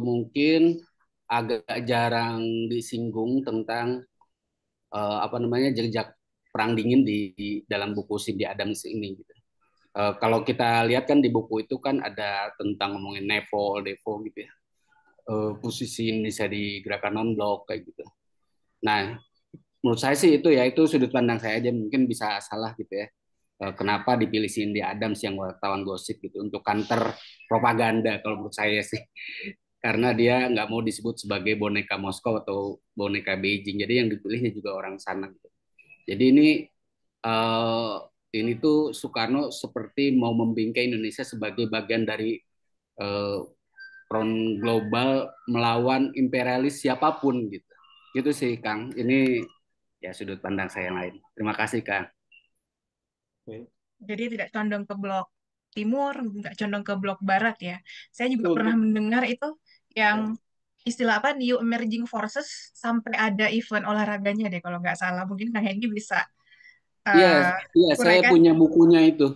mungkin agak jarang disinggung tentang apa namanya jejak perang dingin di dalam buku Cindy Adams ini gitu. Kalau kita lihat kan di buku itu kan ada tentang ngomongin Nevo, Devo gitu ya. Posisi Indonesia di gerakan non-blok kayak gitu. Nah, menurut saya sih itu ya, itu sudut pandang saya aja, mungkin bisa salah gitu ya. Kenapa dipilih Cindy Adams yang wartawan gosip gitu untuk counter propaganda kalau menurut saya sih. Karena dia nggak mau disebut sebagai boneka Moskow atau boneka Beijing. Jadi yang dipilihnya juga orang sana gitu. Jadi eh, ini tuh Soekarno seperti mau membingkai Indonesia sebagai bagian dari eh, front global melawan imperialis siapapun gitu. Gitu sih Kang. Ini ya sudut pandang saya yang lain. Terima kasih Kang. Jadi tidak condong ke blok timur, nggak condong ke blok barat ya. Saya juga Betul, pernah betul. mendengar itu yang Ya. istilah apa New Emerging Forces sampai ada event olahraganya deh kalau nggak salah. Mungkin Kang Hendy bisa Iya, uh, iya saya uraikan. punya bukunya itu.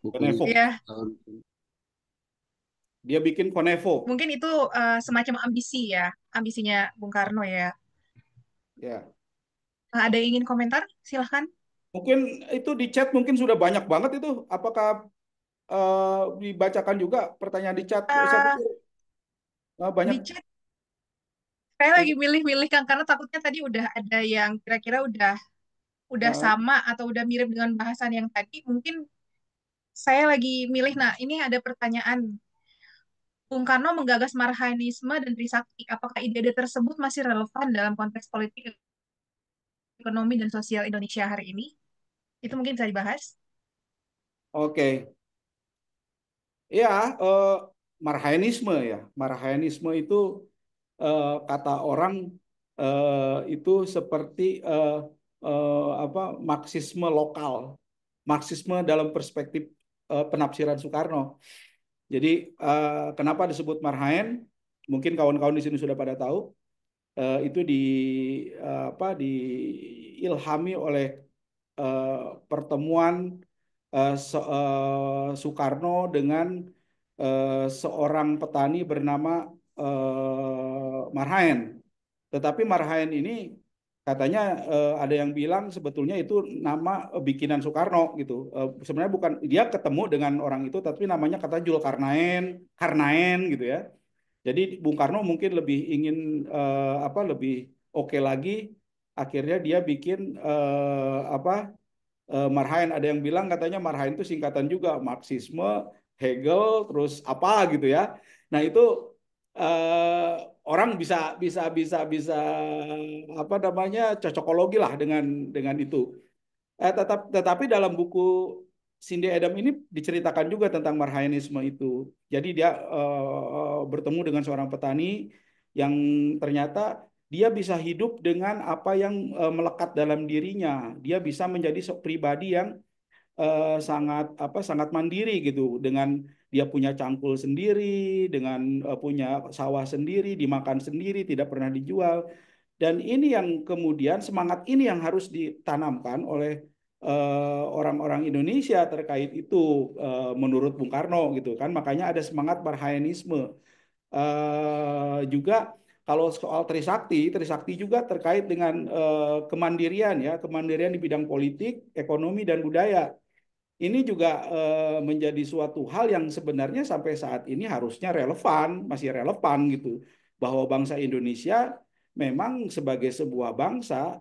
Bukunya. Konevo. Ya, Dia bikin Konevo. mungkin itu semacam ambisi ya, ambisinya Bung Karno ya. Ya. Ada yang ingin komentar? Silahkan. Mungkin itu di chat mungkin sudah banyak banget itu. Apakah dibacakan juga pertanyaan di chat? Saya Uh, pikir di banyak. chat saya lagi milih-milih Kang karena takutnya tadi udah ada yang kira-kira udah Uh, sama atau udah mirip dengan bahasan yang tadi. Mungkin saya lagi milih. Nah, ini ada pertanyaan. Bung Karno menggagas Marhaenisme dan Trisakti. Apakah ide-ide tersebut masih relevan dalam konteks politik, ekonomi, dan sosial Indonesia hari ini? Itu mungkin bisa dibahas. Oke. Ya, Marhaenisme ya. Marhaenisme itu kata orang itu seperti apa Marxisme lokal, Marxisme dalam perspektif penafsiran Soekarno. Jadi kenapa disebut Marhaen? Mungkin kawan-kawan di sini sudah pada tahu. Itu apa diilhami oleh pertemuan Soekarno dengan seorang petani bernama Marhaen. Tetapi Marhaen ini katanya ada yang bilang sebetulnya itu nama bikinan Soekarno gitu. Sebenarnya bukan, dia ketemu dengan orang itu, tapi namanya kata Julkarnaen, Karnaen gitu ya. Jadi Bung Karno mungkin lebih ingin apa lebih oke lagi, akhirnya dia bikin apa Marhaen. Ada yang bilang katanya Marhaen itu singkatan juga Marxisme, Hegel, terus apa gitu ya. Nah itu eh, orang bisa apa namanya cocokologi lah dengan itu. Tetapi dalam buku Cindy Adam ini diceritakan juga tentang Marhaenisme itu. Jadi dia bertemu dengan seorang petani yang ternyata dia bisa hidup dengan apa yang melekat dalam dirinya. Dia bisa menjadi pribadi yang sangat mandiri gitu, dengan dia punya cangkul sendiri, dengan punya sawah sendiri, dimakan sendiri, tidak pernah dijual. Dan ini yang kemudian semangat ini yang harus ditanamkan oleh orang-orang Indonesia terkait itu, menurut Bung Karno gitu kan. Makanya ada semangat Marhaenisme. Juga kalau soal Trisakti, Trisakti juga terkait dengan kemandirian ya, kemandirian di bidang politik, ekonomi dan budaya. Ini juga menjadi suatu hal yang sebenarnya sampai saat ini harusnya relevan, masih relevan gitu, bahwa bangsa Indonesia memang sebagai sebuah bangsa,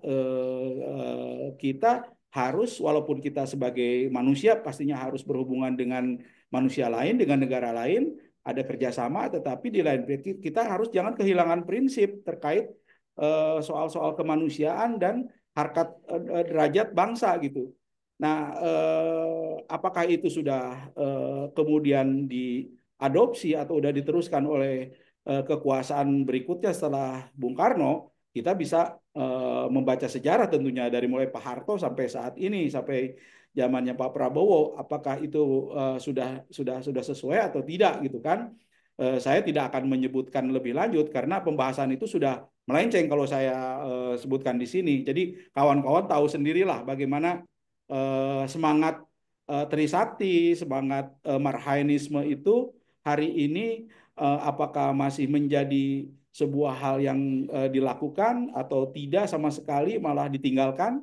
kita harus, walaupun kita sebagai manusia pastinya harus berhubungan dengan manusia lain, dengan negara lain, ada kerjasama, tetapi di lain pihak kita harus jangan kehilangan prinsip terkait soal-soal kemanusiaan dan harkat derajat bangsa gitu. Nah, apakah itu sudah kemudian diadopsi atau sudah diteruskan oleh kekuasaan berikutnya setelah Bung Karno? Kita bisa membaca sejarah tentunya dari mulai Pak Harto sampai saat ini, sampai zamannya Pak Prabowo. Apakah itu sudah sesuai atau tidak gitu kan? Saya tidak akan menyebutkan lebih lanjut karena pembahasan itu sudah melenceng kalau saya sebutkan di sini. Jadi kawan-kawan tahu sendirilah bagaimana semangat Trisakti, semangat Marhaenisme itu hari ini apakah masih menjadi sebuah hal yang dilakukan atau tidak sama sekali malah ditinggalkan.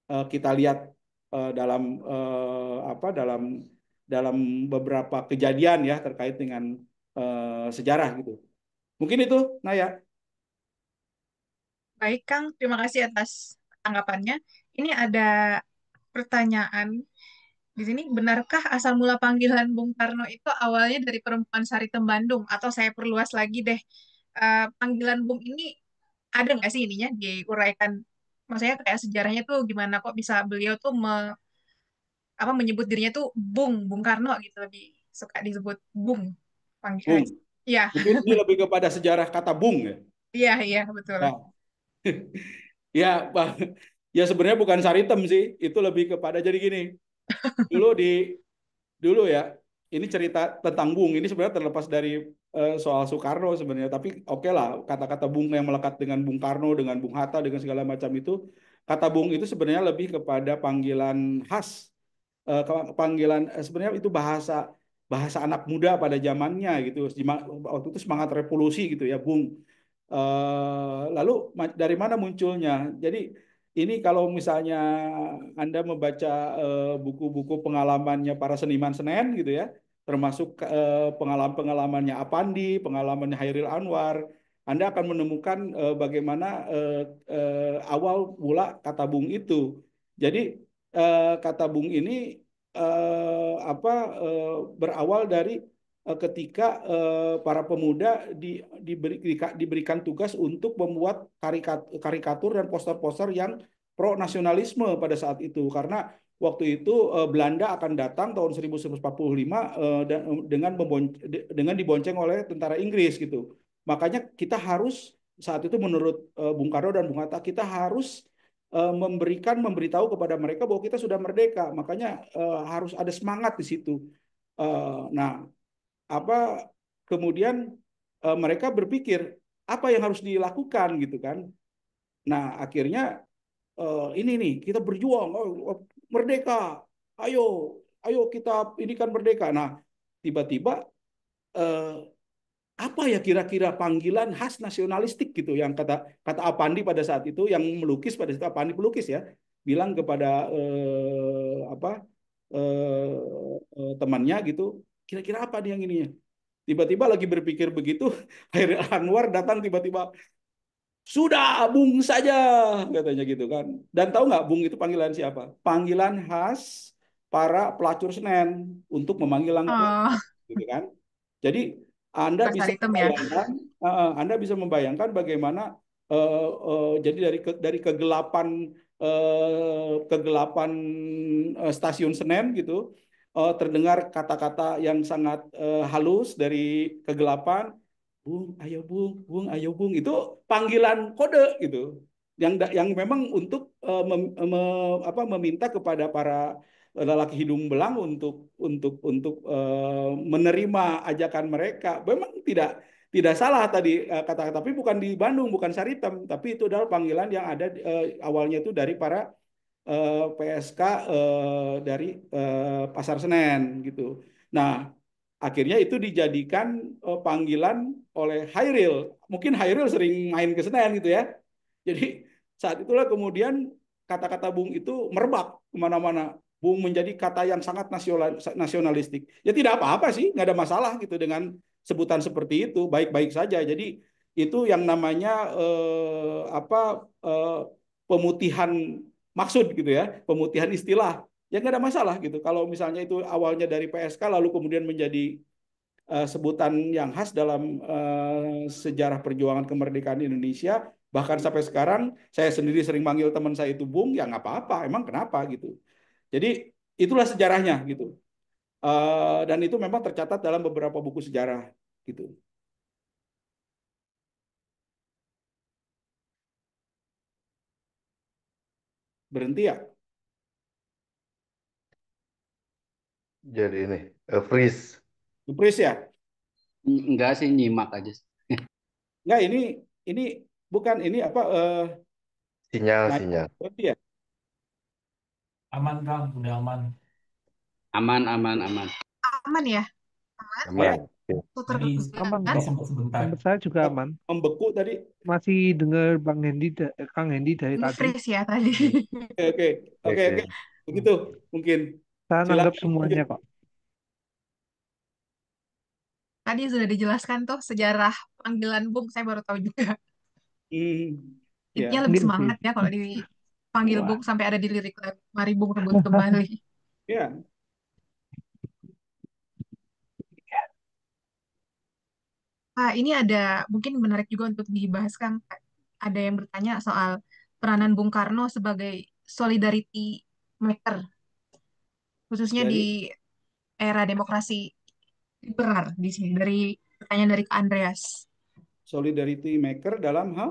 Kita lihat dalam apa dalam beberapa kejadian ya terkait dengan sejarah gitu. Mungkin itu, Naya. Baik, Kang. Terima kasih atas tanggapannya. Ini ada pertanyaan di sini. Benarkah asal mula panggilan Bung Karno itu awalnya dari perempuan Sari Tembandung? Atau saya perluas lagi deh. Panggilan Bung ini ada nggak sih ininya diuraikan? Maksudnya kayak sejarahnya tuh gimana kok bisa beliau tuh menyebut dirinya tuh Bung Karno gitu, lebih suka disebut Bung panggilan. Bung. Iya, Mungkin ini lebih kepada sejarah kata Bung ya. iya, iya, betul. Ya, ya, ya sebenarnya bukan Saritem sih, itu lebih kepada jadi gini. Dulu dulu ya, ini cerita tentang Bung. Ini sebenarnya terlepas dari soal Soekarno sebenarnya, tapi oke lah, kata-kata Bung yang melekat dengan Bung Karno, dengan Bung Hatta, dengan segala macam itu, kata Bung itu sebenarnya lebih kepada panggilan khas, panggilan sebenarnya itu bahasa bahasa anak muda pada zamannya gitu. Waktu itu semangat revolusi gitu ya, Bung. Lalu dari mana munculnya? Jadi ini kalau misalnya Anda membaca buku-buku pengalamannya para seniman Senen gitu ya, termasuk pengalaman-pengalamannya Apandi, pengalamannya Hairil Anwar, Anda akan menemukan bagaimana awal mula kata Bung itu. Jadi kata Bung ini apa berawal dari ketika para pemuda diberikan tugas untuk membuat karikatur dan poster-poster yang pro nasionalisme pada saat itu, karena waktu itu Belanda akan datang tahun 1145 dengan dibonceng oleh tentara Inggris gitu. Makanya kita harus saat itu menurut Bung Karno dan Bung Hatta, kita harus memberitahu kepada mereka bahwa kita sudah merdeka. Makanya harus ada semangat di situ. Nah, apa kemudian mereka berpikir apa yang harus dilakukan gitu kan. Nah, akhirnya ini nih kita berjuang, merdeka, ayo, ayo kita ini kan merdeka. Nah, tiba-tiba eh, apa ya kira-kira panggilan khas nasionalistik gitu yang kata kata Apandi pada saat itu, yang melukis pada saat itu, Apandi pelukis ya, bilang kepada temannya gitu, kira-kira apa nih yang ininya. Tiba-tiba lagi berpikir begitu, Hairil Anwar datang tiba-tiba, sudah Bung saja, katanya gitu kan. Dan tahu nggak Bung itu panggilan siapa? Panggilan khas para pelacur Senen untuk memanggil langsung, Oh, gitu kan. Jadi Anda pasar bisa hitam ya. membayangkan, Anda bisa membayangkan bagaimana jadi dari kegelapan kegelapan stasiun Senen gitu, terdengar kata-kata yang sangat halus dari kegelapan. Bung, ayo Bung, Bung, ayo Bung. Itu panggilan kode gitu. Yang memang untuk meminta kepada para lelaki hidung belang untuk menerima ajakan mereka. Memang tidak salah tadi kata-kata, tapi bukan di Bandung, bukan Saritem, tapi itu adalah panggilan yang ada awalnya itu dari para PSK dari Pasar Senen gitu. Nah, akhirnya itu dijadikan panggilan oleh Hairil. Mungkin Hairil sering main ke Senen gitu ya. Jadi saat itulah kemudian kata-kata Bung itu merebak kemana-mana. Bung menjadi kata yang sangat nasionalistik. Ya tidak apa-apa sih, nggak ada masalah gitu dengan sebutan seperti itu, baik-baik saja. Jadi itu yang namanya eh, pemutihan maksud gitu ya, pemutihan istilah. Ya nggak ada masalah gitu. Kalau misalnya itu awalnya dari PSK lalu kemudian menjadi sebutan yang khas dalam sejarah perjuangan kemerdekaan Indonesia. Bahkan sampai sekarang saya sendiri sering manggil teman saya itu Bung, ya nggak apa-apa, emang kenapa gitu. Jadi itulah sejarahnya gitu. Dan itu memang tercatat dalam beberapa buku sejarah gitu. Berhenti ya? Jadi ini, freeze. Dupris ya? Enggak sih, nyimak aja. Nggak, ini bukan ini apa Sinyal, nah sinyal. berhenti ya? Aman Kang, udah aman. Aman, aman, aman. Aman ya? Saya Aman. Oke. Tuh Tadi Aman terdengar. kok. sempat sebentar. Tempat saya juga aman. membeku tadi. Masih dengar Kang Hendy dari tadi. Nge-freeze ya tadi. Oke, oke, oke, Oke. oke. Begitu mungkin. Saya nanggap Silakan semuanya lanjut. kok. Tadi sudah dijelaskan tuh sejarah panggilan Bung, saya baru tahu juga. Hmm, Intinya ya, lebih Mungkin sih. semangat ya kalau dipanggil Wah. Bung sampai ada di lirik lagu, Mari Bung rebut kembali. ya. Ini ada mungkin menarik juga untuk dibahas kan. Ada yang bertanya soal peranan Bung Karno sebagai solidarity maker, khususnya di Jadi era demokrasi liberal di sini. Dari pertanyaan dari Kak Andreas. solidarity maker dalam hal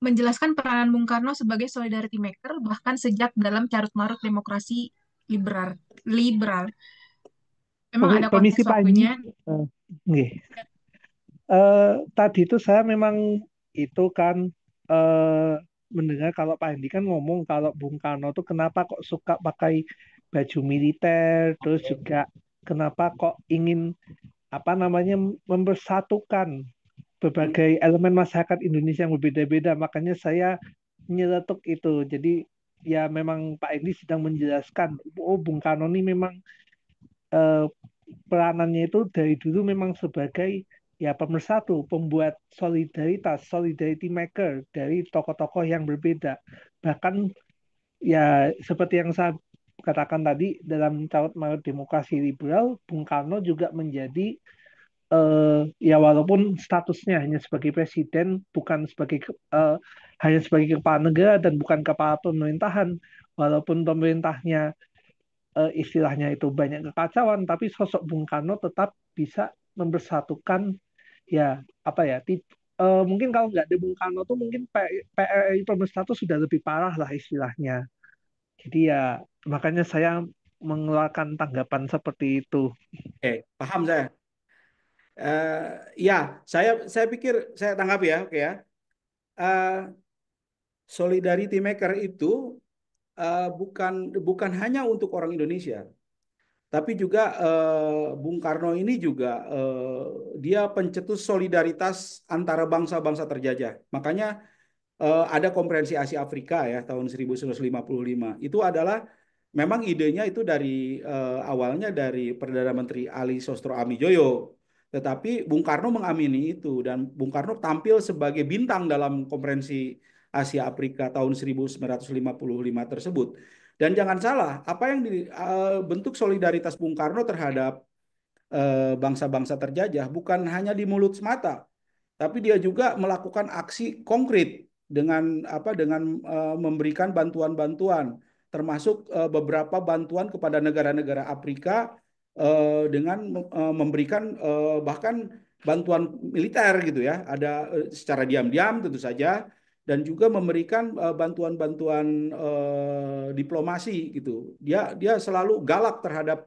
Menjelaskan peranan Bung Karno sebagai solidarity maker bahkan sejak dalam carut-marut demokrasi liberal. Liberal. Memang ada Permisi konteks Pak Andi. waktunya. Nggih. Tadi itu saya memang itu kan mendengar kalau Pak Andi kan ngomong kalau Bung Karno tuh kenapa kok suka pakai baju militer, terus juga kenapa kok ingin apa namanya mempersatukan berbagai elemen masyarakat Indonesia yang berbeda-beda. Makanya saya nyeletuk itu. Jadi ya memang Pak Andi sedang menjelaskan, oh Bung Karno ini memang eh, peranannya itu dari dulu memang sebagai ya pemersatu, pembuat solidaritas, solidarity maker dari tokoh-tokoh yang berbeda. Bahkan ya seperti yang saya katakan tadi dalam carut marut demokrasi liberal, Bung Karno juga menjadi ya walaupun statusnya hanya sebagai presiden, bukan sebagai hanya sebagai kepala negara dan bukan kepala pemerintahan, walaupun pemerintahnya istilahnya itu banyak kekacauan, tapi sosok Bung Karno tetap bisa mempersatukan ya apa ya mungkin kalau nggak ada Bung Karno tuh mungkin PRRI Pemerintah tuh sudah lebih parah lah istilahnya. Jadi ya makanya saya mengeluarkan tanggapan seperti itu. Oke, paham saya. Ya, saya pikir saya tanggapi ya, oke ya. Eh, Solidarity Maker itu bukan bukan hanya untuk orang Indonesia, tapi juga Bung Karno ini juga dia pencetus solidaritas antara bangsa-bangsa terjajah. Makanya ada Konferensi Asia Afrika ya tahun 1955. Itu adalah memang idenya itu dari awalnya dari Perdana Menteri Ali Sostro Amijoyo. Tetapi Bung Karno mengamini itu dan Bung Karno tampil sebagai bintang dalam Konferensi Asia Afrika tahun 1955 tersebut. Dan jangan salah, apa yang dibentuk solidaritas Bung Karno terhadap bangsa-bangsa terjajah bukan hanya di mulut semata, tapi dia juga melakukan aksi konkret dengan dengan memberikan bantuan-bantuan, termasuk beberapa bantuan kepada negara-negara Afrika dengan memberikan bahkan bantuan militer gitu ya, ada secara diam-diam tentu saja, dan juga memberikan bantuan-bantuan diplomasi gitu. Dia dia selalu galak terhadap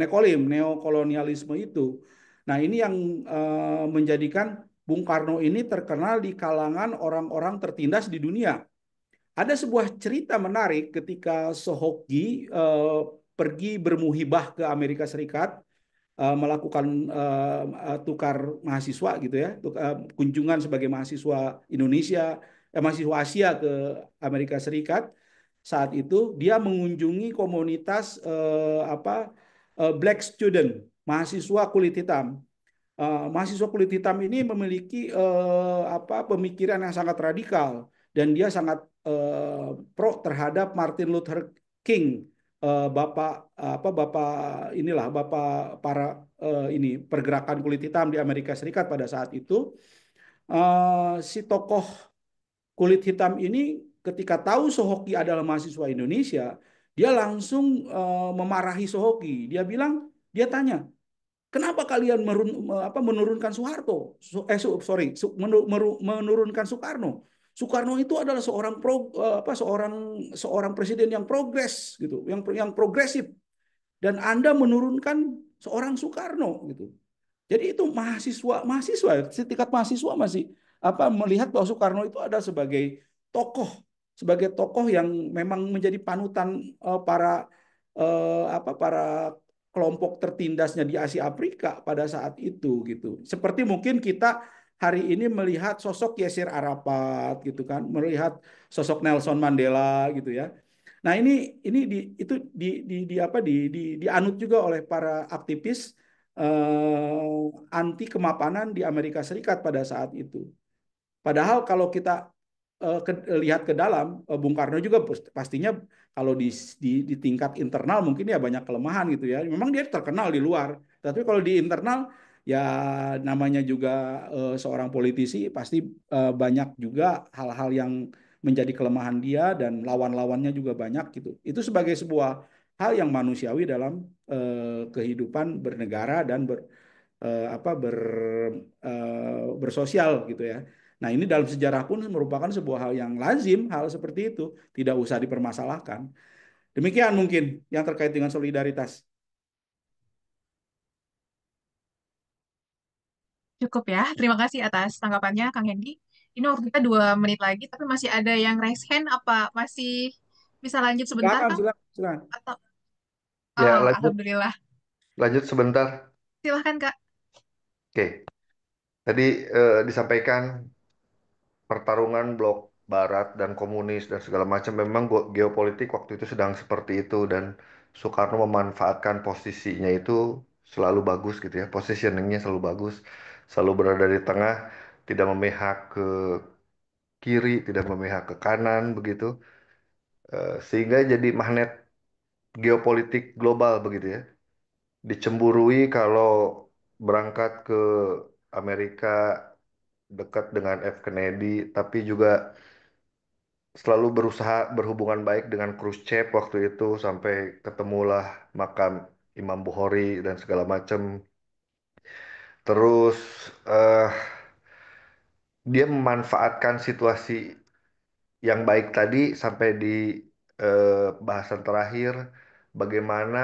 neokolonialisme itu. Nah, ini yang menjadikan Bung Karno ini terkenal di kalangan orang-orang tertindas di dunia. Ada sebuah cerita menarik ketika Sohoki pergi bermuhibah ke Amerika Serikat, melakukan tukar mahasiswa gitu ya, kunjungan sebagai mahasiswa Indonesia, mahasiswa Asia ke Amerika Serikat. Saat itu dia mengunjungi komunitas black student, mahasiswa kulit hitam. Mahasiswa kulit hitam ini memiliki pemikiran yang sangat radikal dan dia sangat pro terhadap Martin Luther King, bapak bapak inilah bapak para ini pergerakan kulit hitam di Amerika Serikat pada saat itu. Si tokoh kulit hitam ini ketika tahu Sohoki adalah mahasiswa Indonesia, dia langsung memarahi Sohoki. Dia bilang, dia tanya, kenapa kalian menurunkan Soeharto? Menurunkan Soekarno. Soekarno itu adalah seorang presiden yang progres gitu, yang progresif, dan Anda menurunkan seorang Soekarno gitu. Jadi itu mahasiswa setingkat mahasiswa masih melihat bahwa Soekarno itu ada tokoh sebagai tokoh yang memang menjadi panutan para kelompok tertindasnya di Asia Afrika pada saat itu gitu. Seperti mungkin kita hari ini melihat sosok Yasir Arafat gitu kan, melihat sosok Nelson Mandela gitu ya. Nah, ini itu dianut juga oleh para aktivis anti kemapanan di Amerika Serikat pada saat itu. Padahal kalau kita lihat ke dalam, Bung Karno juga pastinya kalau di tingkat internal mungkin ya banyak kelemahan gitu ya. Memang dia terkenal di luar, tapi kalau di internal ya namanya juga seorang politisi pasti banyak juga hal-hal yang menjadi kelemahan dia dan lawan-lawannya juga banyak gitu. Itu sebagai sebuah hal yang manusiawi dalam kehidupan bernegara dan eh, apa ber bersosial gitu ya. Nah, ini dalam sejarah pun merupakan sebuah hal yang lazim, hal seperti itu tidak usah dipermasalahkan. Demikian mungkin yang terkait dengan solidaritas. Cukup ya. Terima kasih atas tanggapannya, Kang Hendy. Ini waktu kita 2 menit lagi, tapi masih ada yang raise hand. Apa masih bisa lanjut sebentar, Silakan, Kang? silakan, silakan. Atau, Ya, oh, lanjut, Alhamdulillah. lanjut sebentar. Silahkan, Kak. Oke, tadi disampaikan pertarungan blok barat dan komunis dan segala macam memang geopolitik waktu itu sedang seperti itu dan Soekarno memanfaatkan posisinya itu selalu bagus gitu ya, positioningnya selalu bagus, selalu berada di tengah, tidak memihak ke kiri, tidak memihak ke kanan begitu. Sehingga jadi magnet geopolitik global begitu ya. Dicemburui kalau berangkat ke Amerika dekat dengan F. Kennedy, tapi juga selalu berusaha berhubungan baik dengan Khrushchev waktu itu sampai ketemulah makam Imam Bukhari dan segala macam. Terus eh, dia memanfaatkan situasi yang baik tadi sampai di bahasan terakhir, bagaimana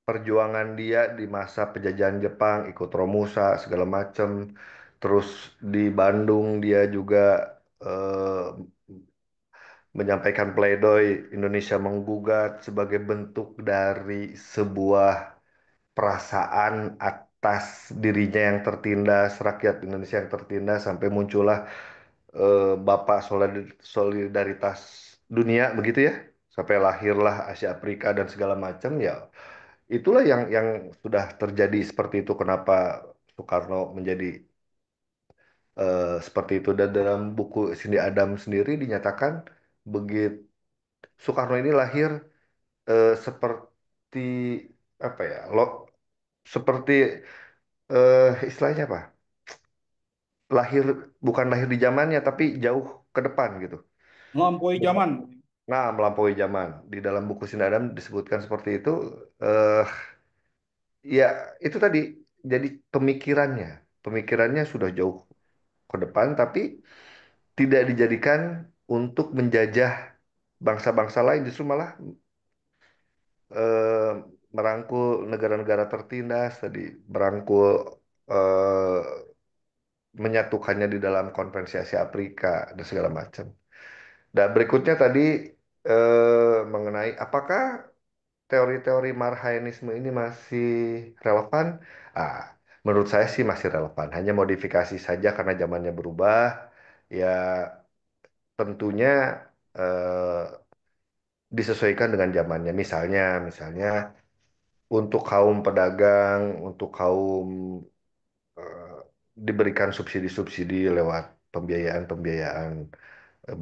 perjuangan dia di masa penjajahan Jepang, ikut Romusa segala macam. Terus di Bandung dia juga eh, menyampaikan pledoi Indonesia menggugat sebagai bentuk dari sebuah perasaan atas dirinya yang tertindas, rakyat Indonesia yang tertindas, sampai muncullah Bapak Solidaritas Dunia begitu ya, sampai lahirlah Asia Afrika dan segala macam ya. Itulah yang sudah terjadi seperti itu. Kenapa Soekarno menjadi seperti itu. Dan dalam buku Cindy Adam sendiri dinyatakan begitu Soekarno ini lahir seperti apa ya, seperti istilahnya apa? Lahir bukan lahir di zamannya tapi jauh ke depan gitu. Melampaui zaman. Nah, melampaui zaman. Di dalam buku Sinadam disebutkan seperti itu. eh Ya, itu tadi. Jadi pemikirannya sudah jauh ke depan, tapi tidak dijadikan untuk menjajah bangsa-bangsa lain, justru malah eh, merangkul negara-negara tertindas tadi, merangkul eh, menyatukannya di dalam konferensi Asia Afrika dan segala macam. Dan berikutnya tadi mengenai apakah teori-teori Marhaenisme ini masih relevan? Ah, menurut saya sih masih relevan. Hanya modifikasi saja karena zamannya berubah. Ya, tentunya eh, disesuaikan dengan zamannya. Misalnya untuk kaum pedagang, untuk kaum eh, diberikan subsidi-subsidi lewat pembiayaan-pembiayaan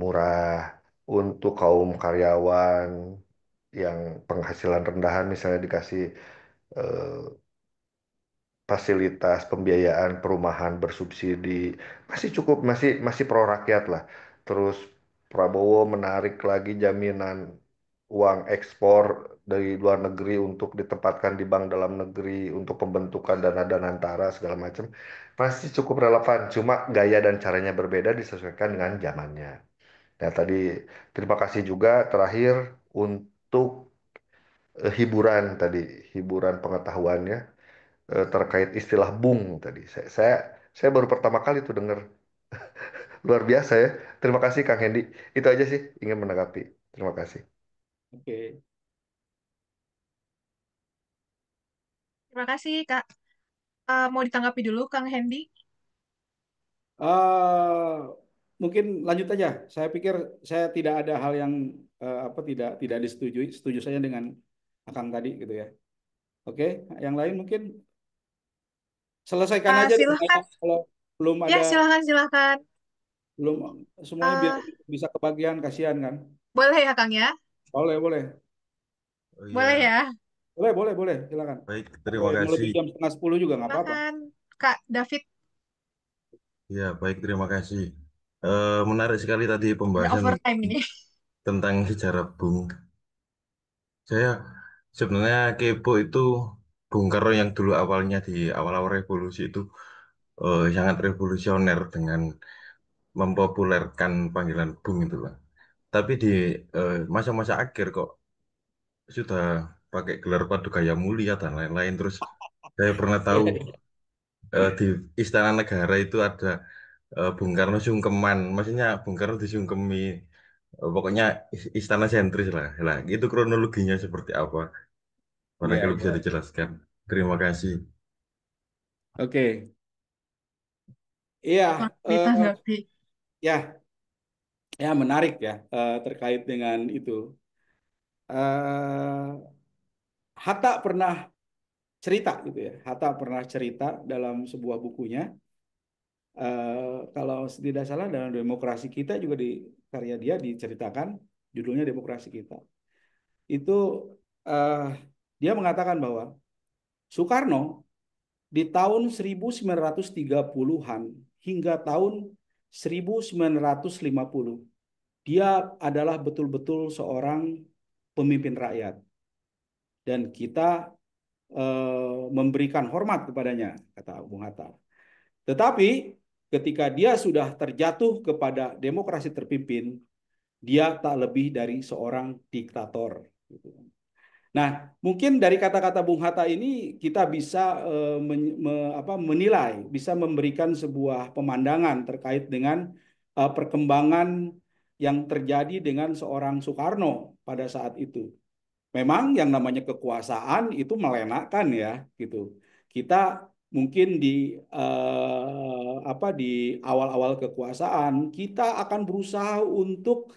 murah. Untuk kaum karyawan yang penghasilan rendahan misalnya dikasih eh, fasilitas pembiayaan perumahan bersubsidi, masih cukup, masih masih pro rakyat lah. Terus Prabowo menarik lagi jaminan uang ekspor dari luar negeri untuk ditempatkan di bank dalam negeri untuk pembentukan dana-dana antara segala macam, masih cukup relevan. Cuma gaya dan caranya berbeda disesuaikan dengan zamannya. Nah, tadi terima kasih juga terakhir untuk hiburan tadi, hiburan pengetahuannya terkait istilah bung tadi. Saya baru pertama kali tuh dengar. Luar biasa ya. Terima kasih Kang Hendy. Itu aja sih ingin menanggapi. Terima kasih. Oke. Terima kasih, Kak. Mau ditanggapi dulu, Kang Hendy? Eh, Mungkin lanjut aja. Saya pikir saya tidak ada hal yang apa tidak disetujui. Setuju saja dengan Akang tadi gitu ya. Oke, yang lain mungkin selesaikan aja deh, Silahkan. kalau belum Ya, ada, silahkan. belum semuanya biar Eh, bisa kebagian, kasihan kan. boleh ya, Kang ya? Boleh, Oh Boleh iya, ya. boleh, silakan. baik, Sampai terima mau lebih kasih. jam setengah 10 juga nggak apa-apa. Silahkan, Kak David. Ya, baik, terima kasih. Menarik sekali tadi Ada pembahasan overtime ini. tentang sejarah Bung. Saya sebenarnya kepo itu Bung Karno yang dulu awalnya di awal-awal revolusi itu sangat revolusioner dengan mempopulerkan panggilan Bung itu lah. Tapi di masa-masa akhir kok sudah pakai gelar Paduka Mulia dan lain-lain. Terus saya pernah tahu Iya. di Istana Negara itu ada Bung Karno sungkeman, maksudnya Bung Karno disungkemi, pokoknya istana sentris lah. Lah, itu kronologinya seperti apa? Iya, Barangkali bisa iya. dijelaskan. Terima kasih. Oke. Iya, Mau eh, ditanggapi. ya, ya menarik ya terkait dengan itu. Eh Hatta pernah cerita gitu ya. Hatta pernah cerita dalam sebuah bukunya. Kalau tidak salah dalam demokrasi kita juga di karya dia diceritakan judulnya Demokrasi Kita. Itu eh, dia mengatakan bahwa Soekarno di tahun 1930-an hingga tahun 1950 dia adalah betul-betul seorang pemimpin rakyat dan kita memberikan hormat kepadanya, kata Bung Hatta. Tetapi ketika dia sudah terjatuh kepada demokrasi terpimpin, dia tak lebih dari seorang diktator. Gitu. Nah, mungkin dari kata-kata Bung Hatta ini kita bisa menilai, bisa memberikan sebuah pemandangan terkait dengan perkembangan yang terjadi dengan seorang Soekarno pada saat itu. Memang yang namanya kekuasaan itu melenakan ya, gitu. Kita mungkin di awal-awal kekuasaan kita akan berusaha untuk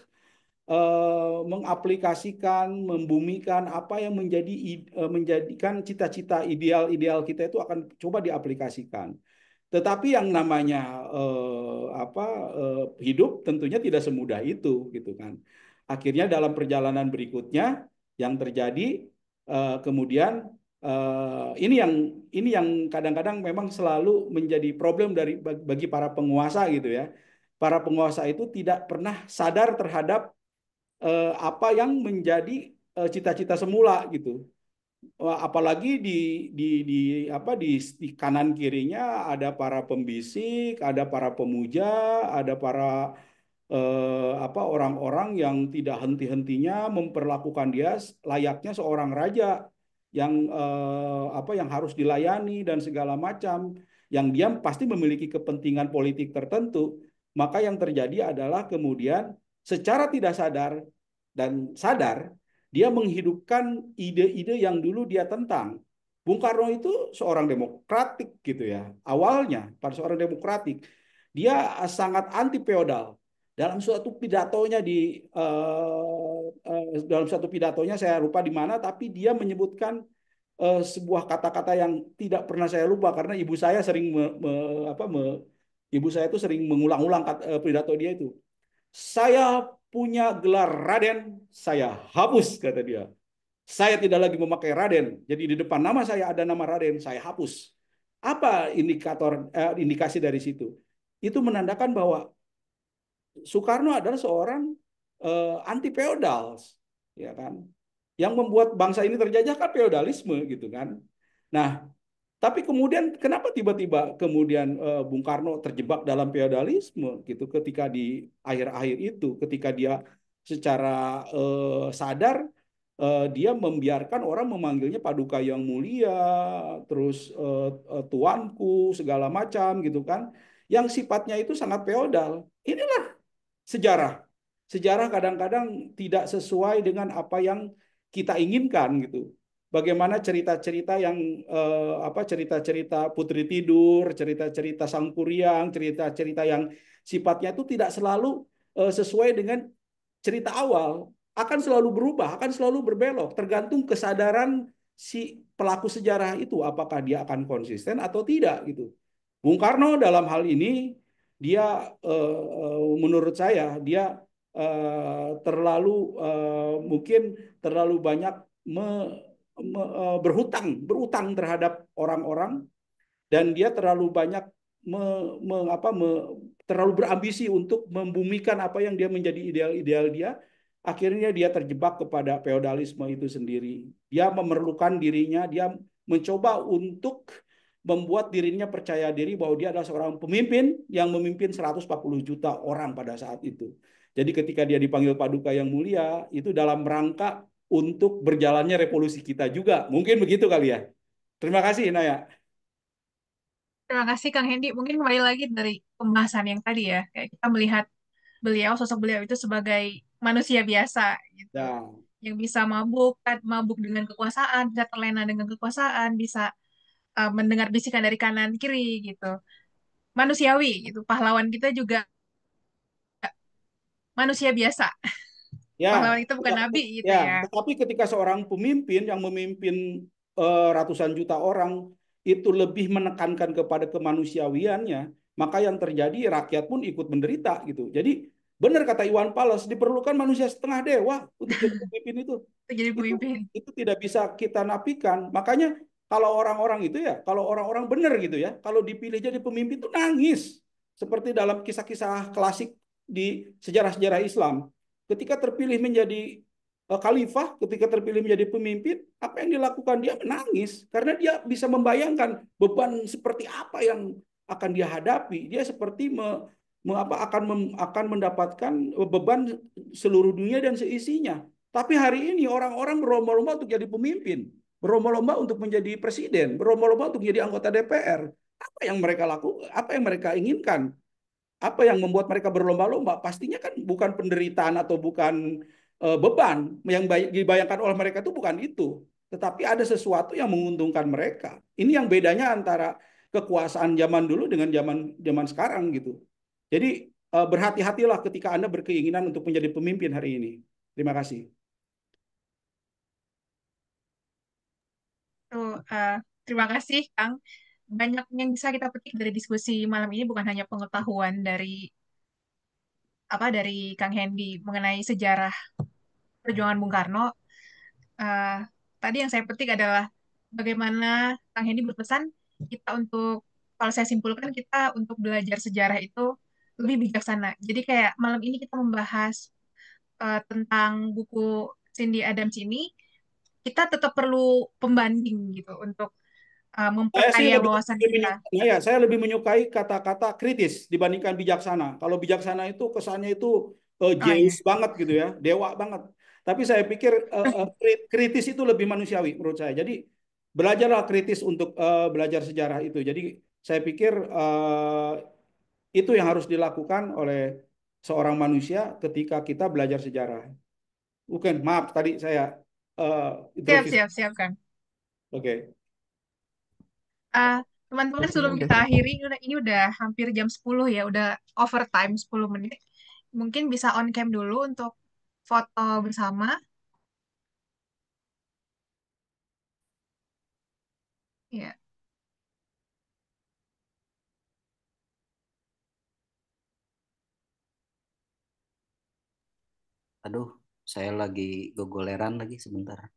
mengaplikasikan, membumikan apa yang menjadikan cita-cita ideal-ideal kita itu akan coba diaplikasikan. Tetapi yang namanya hidup tentunya tidak semudah itu, gitu kan. Akhirnya dalam perjalanan berikutnya yang terjadi kemudian ini yang kadang-kadang memang selalu menjadi problem bagi para penguasa gitu ya. Para penguasa itu tidak pernah sadar terhadap apa yang menjadi cita-cita semula gitu. Apalagi di kanan kirinya ada para pembisik, ada para pemuja, ada para orang-orang yang tidak henti-hentinya memperlakukan dia layaknya seorang raja yang yang harus dilayani dan segala macam, yang dia pasti memiliki kepentingan politik tertentu. Maka yang terjadi adalah kemudian secara tidak sadar dan sadar dia menghidupkan ide-ide yang dulu dia tentang. Bung Karno itu seorang demokratik gitu ya. Awalnya pada seorang demokratik, dia sangat anti feodal. Dalam suatu pidatonya saya lupa di mana, tapi dia menyebutkan sebuah kata-kata yang tidak pernah saya lupa karena ibu saya sering ibu saya itu sering mengulang-ulang pidato dia itu. Saya punya gelar Raden, saya hapus, kata dia. Saya tidak lagi memakai Raden. Jadi di depan nama saya ada nama Raden, saya hapus. Apa indikasi dari situ? Itu menandakan bahwa Soekarno adalah seorang anti feodal, ya kan? Yang membuat bangsa ini terjajah kan feodalisme gitu kan. Nah, tapi kemudian kenapa tiba-tiba kemudian Bung Karno terjebak dalam feodalisme gitu ketika di akhir-akhir itu, ketika dia secara sadar dia membiarkan orang memanggilnya Paduka Yang Mulia, terus tuanku segala macam gitu kan, yang sifatnya itu sangat feodal. Inilah sejarah. Sejarah kadang-kadang tidak sesuai dengan apa yang kita inginkan gitu. Bagaimana cerita-cerita yang cerita-cerita Putri Tidur, cerita-cerita Sang Kuryang, cerita-cerita yang sifatnya itu tidak selalu sesuai dengan cerita awal, akan selalu berubah, akan selalu berbelok, tergantung kesadaran si pelaku sejarah itu apakah dia akan konsisten atau tidak gitu. Bung Karno dalam hal ini dia menurut saya dia mungkin terlalu banyak berhutang terhadap orang-orang, dan dia terlalu banyak terlalu berambisi untuk membumikan apa yang dia menjadi ideal-ideal dia. Akhirnya dia terjebak kepada feodalisme itu sendiri. Dia memerlukan dirinya, dia mencoba untuk membuat dirinya percaya diri bahwa dia adalah seorang pemimpin yang memimpin 140 juta orang pada saat itu. Jadi ketika dia dipanggil Paduka Yang Mulia, itu dalam rangka untuk berjalannya revolusi kita juga. Mungkin begitu kali ya. Terima kasih, Naya. Terima kasih Kang Hendi. Mungkin kembali lagi dari pembahasan yang tadi ya, kayak kita melihat sosok beliau itu sebagai manusia biasa gitu, Ya. yang bisa mabuk dengan kekuasaan, bisa terlena dengan kekuasaan, bisa mendengar bisikan dari kanan kiri gitu. Manusiawi gitu. Pahlawan kita juga manusia biasa. Ya, Pahlawan itu bukan nabi gitu ya. tetapi ketika seorang pemimpin yang memimpin ratusan juta orang itu lebih menekankan kepada kemanusiawiannya, maka yang terjadi rakyat pun ikut menderita gitu. Jadi benar kata Iwan Fals, diperlukan manusia setengah dewa untuk jadi pemimpin itu. Untuk jadi pemimpin. Itu tidak bisa kita nafikan. Makanya kalau orang-orang itu ya, kalau orang-orang benar gitu ya, kalau dipilih jadi pemimpin itu nangis. Seperti dalam kisah-kisah klasik di sejarah-sejarah Islam. Ketika terpilih menjadi khalifah ketika terpilih menjadi pemimpin, apa yang dilakukan? Dia menangis karena dia bisa membayangkan beban seperti apa yang akan dia hadapi. Dia seperti akan mendapatkan beban seluruh dunia dan seisinya. Tapi hari ini orang-orang berlomba-lomba untuk jadi pemimpin, berlomba-lomba untuk menjadi presiden, berlomba-lomba untuk menjadi anggota DPR. Apa yang mereka lakukan? Apa yang mereka inginkan? Apa yang membuat mereka berlomba-lomba? Pastinya kan bukan penderitaan atau bukan beban yang dibayangkan oleh mereka itu bukan itu, tetapi ada sesuatu yang menguntungkan mereka. Ini yang bedanya antara kekuasaan zaman dulu dengan zaman zaman sekarang gitu. Jadi berhati-hatilah ketika Anda berkeinginan untuk menjadi pemimpin hari ini. Terima kasih. Tuh, terima kasih, Kang. Banyak yang bisa kita petik dari diskusi malam ini, bukan hanya pengetahuan dari Kang Hendy mengenai sejarah perjuangan Bung Karno. Eh, Tadi yang saya petik adalah bagaimana Kang Hendy berpesan kita untuk, kalau saya simpulkan, kita untuk belajar sejarah itu lebih bijaksana. Jadi kayak malam ini kita membahas tentang buku Cindy Adams ini, kita tetap perlu pembanding gitu untuk Saya sih memperkaya wawasan kita. saya lebih menyukai kata-kata kritis dibandingkan bijaksana. Kalau bijaksana itu kesannya itu Oh iya. Zeus banget gitu ya, dewa banget. Tapi saya pikir kritis itu lebih manusiawi menurut saya. Jadi belajarlah kritis untuk belajar sejarah itu. Jadi saya pikir itu yang harus dilakukan oleh seorang manusia ketika kita belajar sejarah. Bukan, maaf tadi saya Siap, interupsi. siap, siap, Kang. Oke. Ah, teman-teman, sebelum kita akhiri, ini udah hampir jam 10 ya, udah overtime 10 menit. Mungkin bisa on cam dulu untuk foto bersama. Ya. Aduh, saya lagi gogoleran lagi sebentar.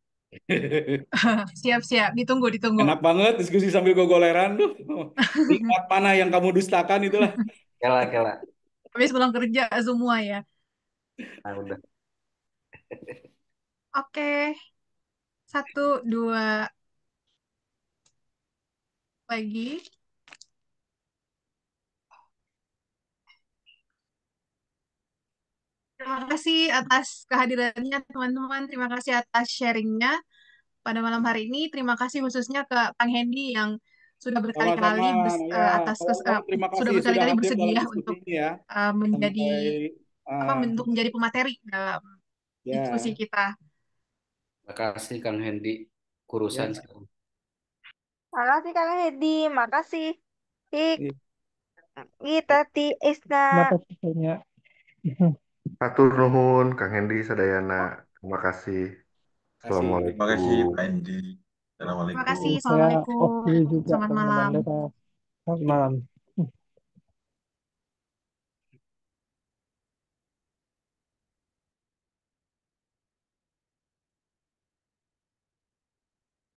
Siap-siap, ditunggu, ditunggu. Enak banget diskusi sambil gogoleran tuh. Nikmat mana yang kamu dustakan itulah. Kela, kela. Habis pulang kerja semua ya. Nah, udah. Oke, 1, 2 lagi. Terima kasih atas kehadirannya, teman-teman. Terima kasih atas sharingnya pada malam hari ini. Terima kasih khususnya ke Kang Hendy yang sudah Sama-sama, berkali-kali ya. atas Terima sudah kasih sudah berkali-kali hadir dalam bersedia diskusi untuk ini ya. menjadi Sampai uh, untuk menjadi pemateri dalam diskusi ya, kita. Makasih Kang Hendy. Kurusan ya. sekarang. Makasih Kang Hedi, makasih. Ik, Iya. Tati, Isna. Kenapa sih banyak? Hatur nuhun, Kang Hendi, Sadayana. Terima kasih. Kasih. Terima kasih Assalamualaikum. Pak Andi. Terima Assalamualaikum. kasih. Saya off Assalamualaikum. dulu juga Selamat teman-teman. malam. Dadah. Selamat malam.